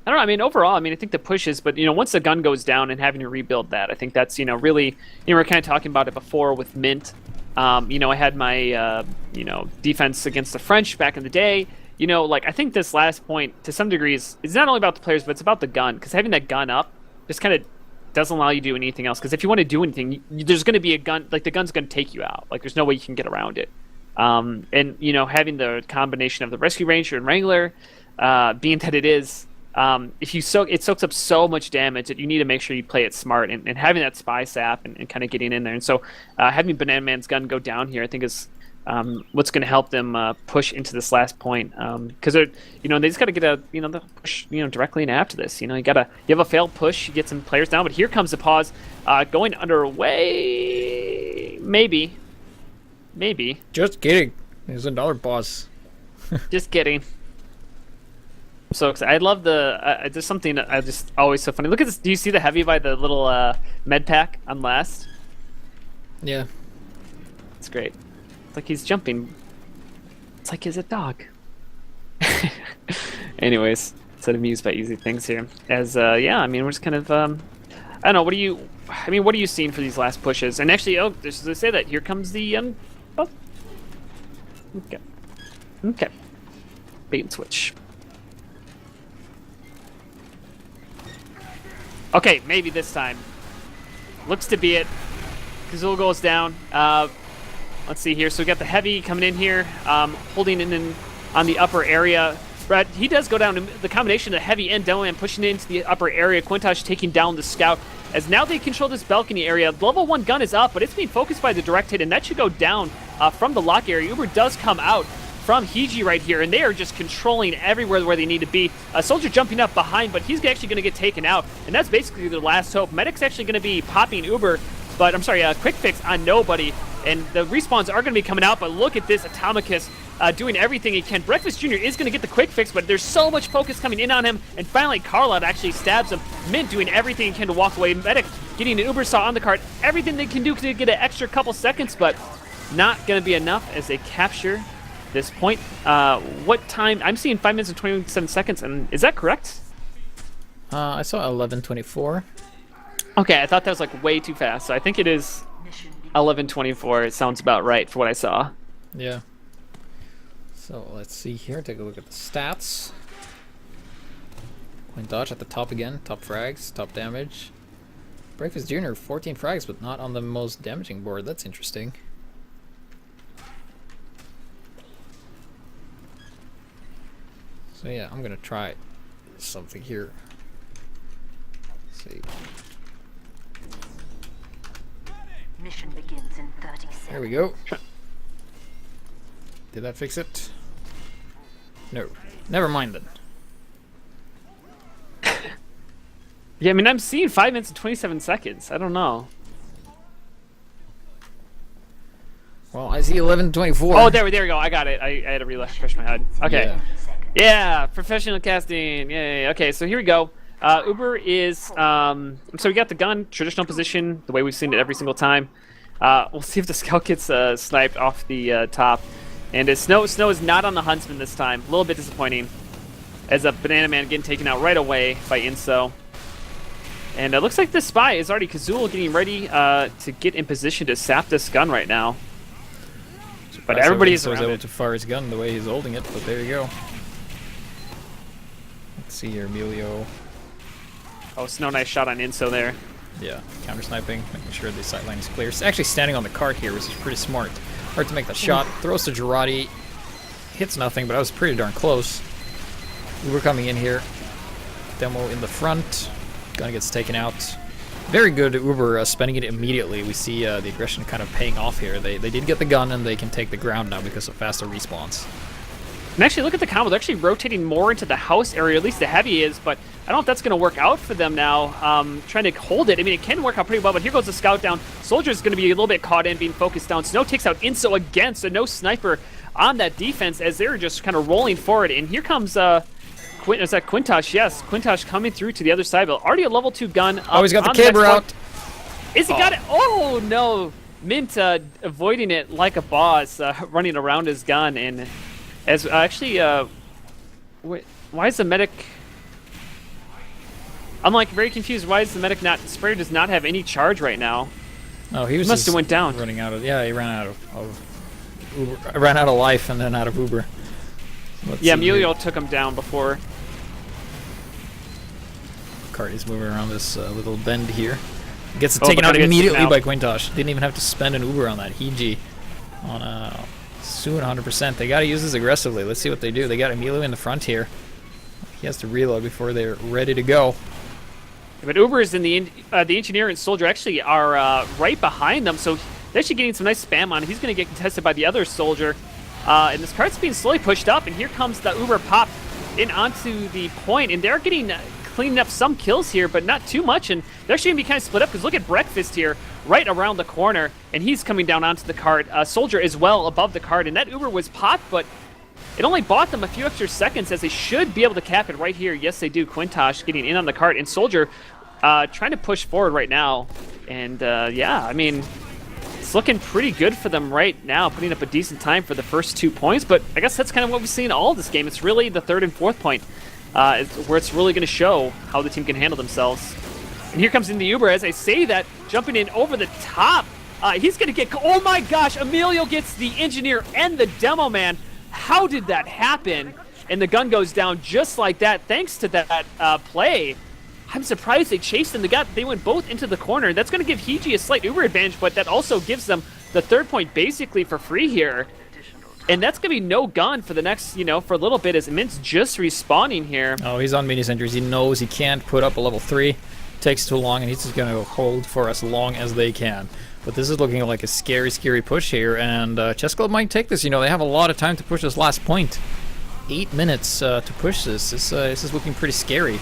I don't know. I mean, overall, I think the pushes, but once the gun goes down and having to rebuild that, I think that's really, we were kind of talking about it before with Mint. I had my defense against the French back in the day. you know, like I think this last point to some degree is not only about the players, but it's about the gun, because having that gun up just kind of doesn't allow you to do anything else. Because if you want to do anything, there's going to be a gun, like the gun's going to take you out. Like there's no way you can get around it. And you know, having the combination of the Rescue Ranger and Wrangler, being that it is, if you it soaks up so much damage that you need to make sure you play it smart, and having that spy sap and kind of getting in there. And so having Banana Man's gun go down here, I think is what's going to help them push into this last point, because they're, you know, they just got to get a, you know, the push, you know, directly in after this. You know, you have a failed push, you get some players down, but here comes the pause, going underway, maybe. Just kidding. There's another pause. Just kidding. So excited. I love the. There's something that I just always so funny. Look at this. Do you see the heavy by the little med pack on last? Yeah. It's great. It's like he's jumping. It's like he's a dog. Anyways, so amused by easy things here. As yeah, I mean, we're just kind of. I don't know. What are you seeing for these last pushes? And actually, oh, just to say that here comes the oh. Okay. Bait and switch. Okay, maybe this time. Looks to be it. Kazul goes down. Let's see here. So we got the heavy coming in here, holding in on the upper area. Brad, he does go down. The combination of the heavy and demo man pushing it into the upper area. Quintosh taking down the scout. As now they control this balcony area. Level 1 gun is up, but it's being focused by the direct hit, and that should go down from the lock area. Uber does come out from Hiji right here, and they are just controlling everywhere where they need to be. A soldier jumping up behind, but he's actually going to get taken out, and that's basically their last hope. Medic's actually going to be popping Uber, but I'm sorry, quick fix on nobody, and the respawns are going to be coming out, but look at this Atomicus doing everything he can. Breakfast Jr. is going to get the quick fix, but there's so much focus coming in on him, and finally Carlout actually stabs him. Mint doing everything he can to walk away. Medic getting an Uber saw on the cart, everything they can do to get an extra couple seconds, but not going to be enough as they capture this point. What time? I'm seeing 5 minutes and 27 seconds, and is that correct? I saw 11:24. Okay, I thought that was like way too fast, so I think it is 11:24. It sounds about right for what I saw. Yeah. So let's see here. Take a look at the stats. Quinn Dodge at the top again. Top frags, top damage. Breakfast Jr. 14 frags, but not on the most damaging board. That's interesting. So yeah, I'm gonna try something here. Let's see. Mission begins in 30 seconds. There we go. Did that fix it? No. Never mind then. Yeah, I mean, I'm seeing 5 minutes and 27 seconds. I don't know. Well, I see 11:24. Oh, there we go. I got it. I had to refresh my head. Okay. Yeah, professional casting. Yay. Okay, so here we go. Uber is, so we got the gun, traditional position, the way we've seen it every single time. We'll see if the scout gets sniped off the top. And Snow is not on the Huntsman this time. A little bit disappointing. As a Banana Man getting taken out right away by Inso. And it looks like the spy is already Kazul getting ready to get in position to sap this gun right now. But everybody is able to fire his gun the way he's holding it, but there you go. Let's see here, Emilio. Oh, Snow nice shot on Inso there. Yeah, counter sniping, making sure the sight line is clear. It's actually standing on the cart here, which is pretty smart. Hard to make that shot. Throws to Girardi. Hits nothing, but I was pretty darn close. Uber coming in here. Demo in the front. Gun gets taken out. Very good Uber spending it immediately. We see the aggression kind of paying off here. They did get the gun, and they can take the ground now because of faster respawns. And actually, look at the combo. They're actually rotating more into the house area, at least the heavy is, but I don't know if that's going to work out for them now. Trying to hold it. I mean, it can work out pretty well, but here goes the scout down. Soldier's going to be a little bit caught in, being focused down. Snow takes out Inso again, so no sniper on that defense as they're just kind of rolling forward. And here comes is that Quintosh? Yes, Quintosh coming through to the other side, but already a level 2 gun. Oh, he's got the camera out. Is he got it? Oh, no. Mint avoiding it like a boss, running around his gun. And as actually, why is the medic... I'm like very confused. Why is the medic not... Sprayer does not have any charge right now. Oh, he was must have went down. Running out of... Yeah, he ran out of Uber. Ran out of life and then out of Uber. Let's Yeah, see here. Emilio took him down before. Cart is moving around this little bend here. Gets it Oh, taken but out gonna get immediately taken by out. Quintosh. Didn't even have to spend an Uber on that. Higi on soon 100%. They got to use this aggressively. Let's see what they do. They got Emilio in the front here. He has to reload before they're ready to go. But Ubers and the engineer and soldier actually are right behind them, so they're actually getting some nice spam on. He's going to get contested by the other soldier. And this cart's being slowly pushed up, and here comes the Uber pop in onto the point, and they're getting cleaning up some kills here, but not too much, and they're actually going to be kind of split up, because look at Breakfast here, right around the corner, and he's coming down onto the cart. Soldier as well above the cart, and that Uber was popped, but it only bought them a few extra seconds, as they should be able to cap it right here. Yes, they do. Quintosh getting in on the cart, and Soldier trying to push forward right now. And yeah, I mean, it's looking pretty good for them right now, putting up a decent time for the first 2 points. But I guess that's kind of what we've seen all this game. It's really the third and fourth point where it's really going to show how the team can handle themselves. And here comes in the Uber, as I say that, jumping in over the top. He's going to get, oh my gosh, Emilio gets the engineer and the demo man. How did that happen? And the gun goes down just like that, thanks to that play. I'm surprised they chased them. They went both into the corner. That's going to give Higi a slight Uber advantage, but that also gives them the third point basically for free here. And that's going to be no gun for the next, for a little bit, as Mint's just respawning here. Oh, he's on mini sentries. He knows he can't put up a level 3. Takes too long, and he's just going to hold for as long as they can. But this is looking like a scary, scary push here, and Chessclub might take this. They have a lot of time to push this last point. 8 minutes to push this. This is looking pretty scary.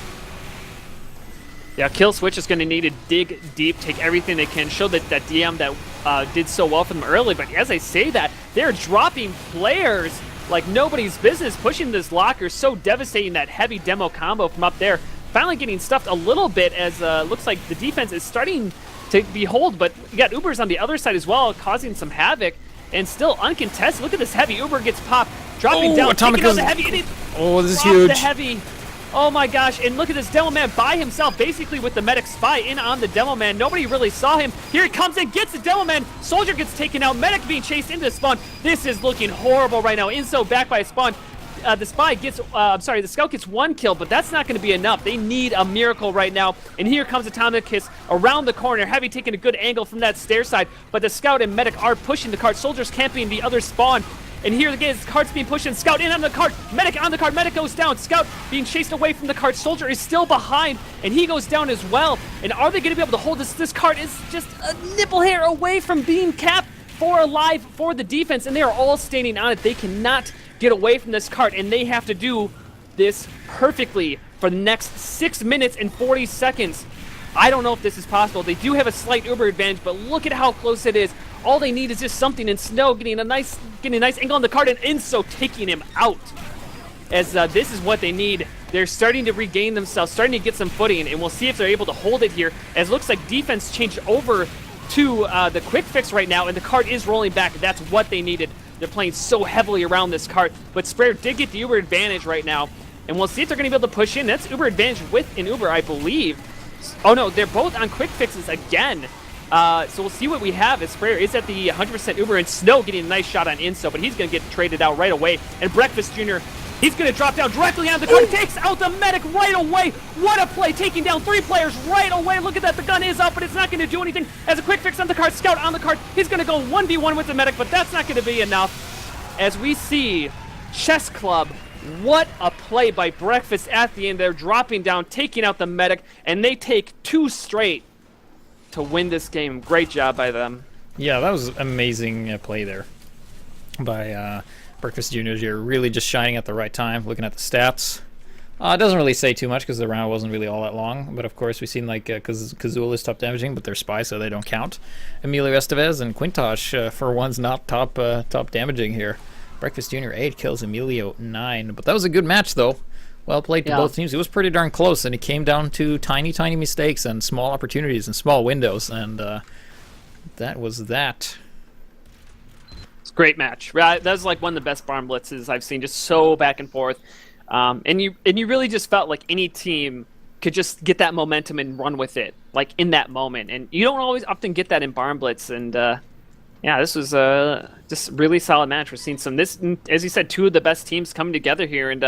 Yeah, Kill Switch is going to need to dig deep, take everything they can, show that DM that did so well for them early. But as I say that, they're dropping players like nobody's business, pushing this locker, so devastating, that heavy demo combo from up there. Finally getting stuffed a little bit, as looks like the defense is starting to behold, but you got Ubers on the other side as well, causing some havoc, and still uncontested. Look at this heavy. Uber gets popped, dropping down, taking out the heavy. This is dropped huge. The heavy. Oh my gosh, and look at this demo man by himself, basically with the medic spy in on the demo man. Nobody really saw him. Here he comes and gets the demo man. Soldier gets taken out. Medic being chased into the spawn. This is looking horrible right now. Inso back by a spawn. The spy gets, the scout gets 1 kill, but that's not going to be enough. They need a miracle right now. And here comes Atomicus around the corner. Heavy taking a good angle from that stair side, but the scout and medic are pushing the cart. Soldiers camping the other spawn. And here again, cart's being pushed and Scout in on the cart. Medic on the cart. Medic goes down. Scout being chased away from the cart. Soldier is still behind, and he goes down as well. And are they going to be able to hold this? This cart is just a nipple hair away from being capped for alive for the defense, and they are all standing on it. They cannot get away from this cart, and they have to do this perfectly for the next 6 minutes and 40 seconds. I don't know if this is possible. They do have a slight Uber advantage, but look at how close it is. All they need is just something, and Snow getting a nice angle on the cart, and Inso taking him out. As this is what they need. They're starting to regain themselves, starting to get some footing, and we'll see if they're able to hold it here. As it looks like defense changed over to the quick fix right now, and the cart is rolling back. That's what they needed. They're playing so heavily around this cart, but Sprayer did get the Uber advantage right now, and we'll see if they're going to be able to push in. That's Uber advantage with an Uber, I believe. Oh no, they're both on quick fixes again. So we'll see what we have, as Sprayer is at the 100% Uber, and Snow getting a nice shot on Inso, but he's going to get traded out right away. And Breakfast Jr., he's going to drop down directly on the cart, takes out the medic right away. What a play, taking down 3 players right away. Look at that, the gun is up, but it's not going to do anything. As a quick fix on the cart, Scout on the cart, he's going to go 1v1 with the medic, but that's not going to be enough. As we see Chessclub, what a play by Breakfast at the end. They're dropping down, taking out the medic, and they take 2 straight to win this game. Great job by them. Yeah, that was amazing play there by Breakfast Juniors. You're really just shining at the right time. Looking at the stats, it doesn't really say too much because the round wasn't really all that long. But of course, we've seen like Kazul is top damaging, but they're spies, so they don't count. Emilio Estevez and Quintosh for one's not top damaging here. Breakfast Junior 8 kills, Emilio 9. But that was a good match though. Well played to both teams. It was pretty darn close, and it came down to tiny mistakes and small opportunities and small windows, and that was that. It's a great match. That was like one of the best barn blitzes I've seen. Just so back and forth, and you really just felt like any team could just get that momentum and run with it, like in that moment. And you don't always often get that in barn blitz, and Yeah, this was just really solid match. We're seeing some this, as you said, two of the best teams coming together here, and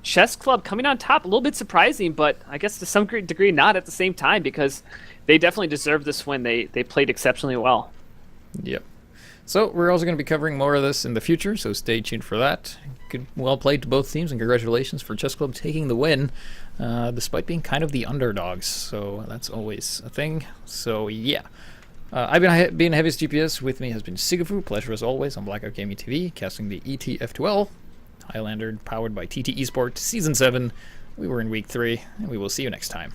Chessclub coming on top. A little bit surprising, but I guess to some degree not at the same time, because they definitely deserved this win. They played exceptionally well. Yep. So we're also going to be covering more of this in the future, so stay tuned for that. Good, well played to both teams, and congratulations for Chessclub taking the win, despite being kind of the underdogs. So that's always a thing. So yeah. I've been Heaviest GPS. With me has been Sigafoo. Pleasure as always on Blackout Gaming TV, casting the ETF2L. Highlander, powered by TT Esports, Season 7. We were in Week 3, and we will see you next time.